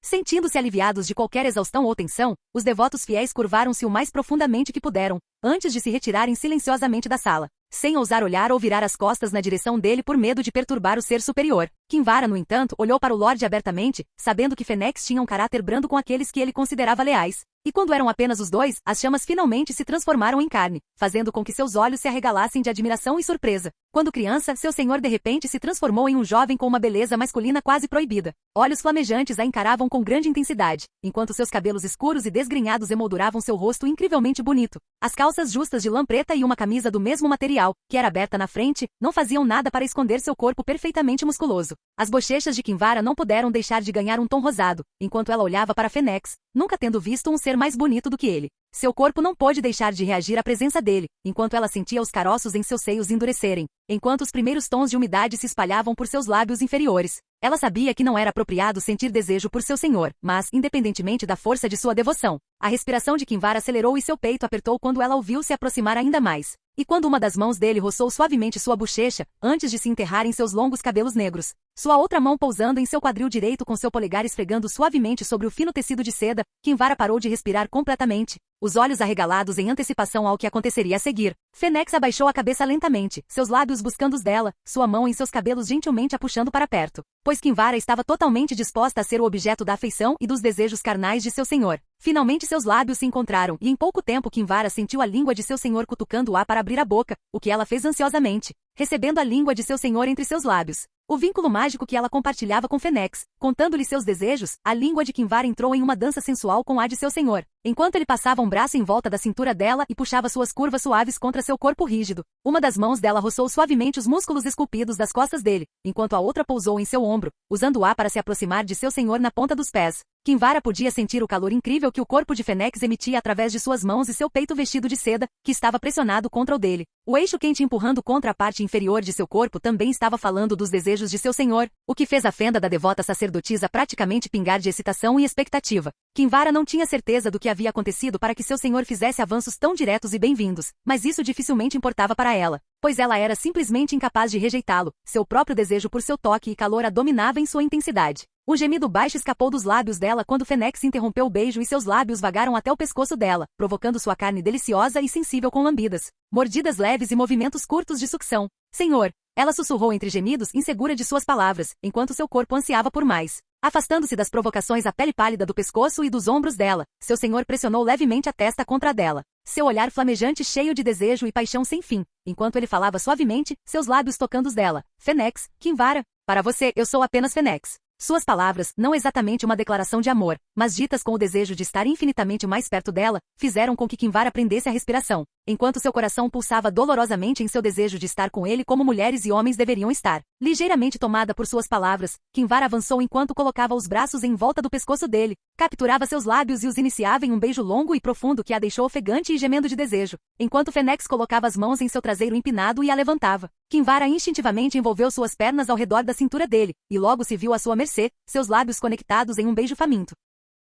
Sentindo-se aliviados de qualquer exaustão ou tensão, os devotos fiéis curvaram-se o mais profundamente que puderam, antes de se retirarem silenciosamente da sala, sem ousar olhar ou virar as costas na direção dele por medo de perturbar o ser superior. Kinvara, no entanto, olhou para o Lorde abertamente, sabendo que Fênix tinha um caráter brando com aqueles que ele considerava leais. E quando eram apenas os dois, as chamas finalmente se transformaram em carne, fazendo com que seus olhos se arregalassem de admiração e surpresa. Quando criança, seu senhor de repente se transformou em um jovem com uma beleza masculina quase proibida. Olhos flamejantes a encaravam com grande intensidade, enquanto seus cabelos escuros e desgrenhados emolduravam seu rosto incrivelmente bonito. As calças justas de lã preta e uma camisa do mesmo material, que era aberta na frente, não faziam nada para esconder seu corpo perfeitamente musculoso. As bochechas de Kinvara não puderam deixar de ganhar um tom rosado, enquanto ela olhava para Fênix, nunca tendo visto um ser mais bonito do que ele. Seu corpo não pôde deixar de reagir à presença dele, enquanto ela sentia os caroços em seus seios endurecerem, enquanto os primeiros tons de umidade se espalhavam por seus lábios inferiores. Ela sabia que não era apropriado sentir desejo por seu senhor, mas, independentemente da força de sua devoção, a respiração de Kinvara acelerou e seu peito apertou quando ela o viu se aproximar ainda mais. E quando uma das mãos dele roçou suavemente sua bochecha, antes de se enterrar em seus longos cabelos negros, sua outra mão pousando em seu quadril direito com seu polegar esfregando suavemente sobre o fino tecido de seda, Kinvara parou de respirar completamente, os olhos arregalados em antecipação ao que aconteceria a seguir. Fênix abaixou a cabeça lentamente, seus lábios buscando os dela, sua mão em seus cabelos gentilmente a puxando para perto, pois Kinvara estava totalmente disposta a ser o objeto da afeição e dos desejos carnais de seu senhor. Finalmente seus lábios se encontraram, e em pouco tempo Kinvara sentiu a língua de seu senhor cutucando-a para abrir a boca, o que ela fez ansiosamente, recebendo a língua de seu senhor entre seus lábios. O vínculo mágico que ela compartilhava com Fênix, contando-lhe seus desejos, a língua de Kinvara entrou em uma dança sensual com a de seu senhor. enquanto ele passava um braço em volta da cintura dela e puxava suas curvas suaves contra seu corpo rígido. Uma das mãos dela roçou suavemente os músculos esculpidos das costas dele, enquanto a outra pousou em seu ombro, usando o ar para se aproximar de seu senhor na ponta dos pés. Kinvara podia sentir o calor incrível que o corpo de Fênix emitia através de suas mãos e seu peito vestido de seda, que estava pressionado contra o dele. O eixo quente empurrando contra a parte inferior de seu corpo também estava falando dos desejos de seu senhor, o que fez a fenda da devota sacerdotisa praticamente pingar de excitação e expectativa. Kinvara não tinha certeza do que havia acontecido para que seu senhor fizesse avanços tão diretos e bem-vindos, mas isso dificilmente importava para ela, pois ela era simplesmente incapaz de rejeitá-lo. Seu próprio desejo por seu toque e calor a dominava em sua intensidade. Um gemido baixo escapou dos lábios dela quando Fênix interrompeu o beijo e seus lábios vagaram até o pescoço dela, provocando sua carne deliciosa e sensível com lambidas, mordidas leves e movimentos curtos de sucção. Senhor, ela sussurrou entre gemidos, insegura de suas palavras, enquanto seu corpo ansiava por mais. Afastando-se das provocações, a pele pálida do pescoço e dos ombros dela, seu senhor pressionou levemente a testa contra a dela. Seu olhar flamejante cheio de desejo e paixão sem fim, enquanto ele falava suavemente, seus lábios tocando os dela. Fênix, Kinvara, para você, eu sou apenas Fênix. Suas palavras, não exatamente uma declaração de amor, mas ditas com o desejo de estar infinitamente mais perto dela, fizeram com que Kinvara prendesse a respiração, enquanto seu coração pulsava dolorosamente em seu desejo de estar com ele como mulheres e homens deveriam estar. Ligeiramente tomada por suas palavras, Kinvara avançou enquanto colocava os braços em volta do pescoço dele, capturava seus lábios e os iniciava em um beijo longo e profundo que a deixou ofegante e gemendo de desejo, enquanto Fênix colocava as mãos em seu traseiro empinado e a levantava. Kinvara instintivamente envolveu suas pernas ao redor da cintura dele, e logo se viu à sua mercê, seus lábios conectados em um beijo faminto.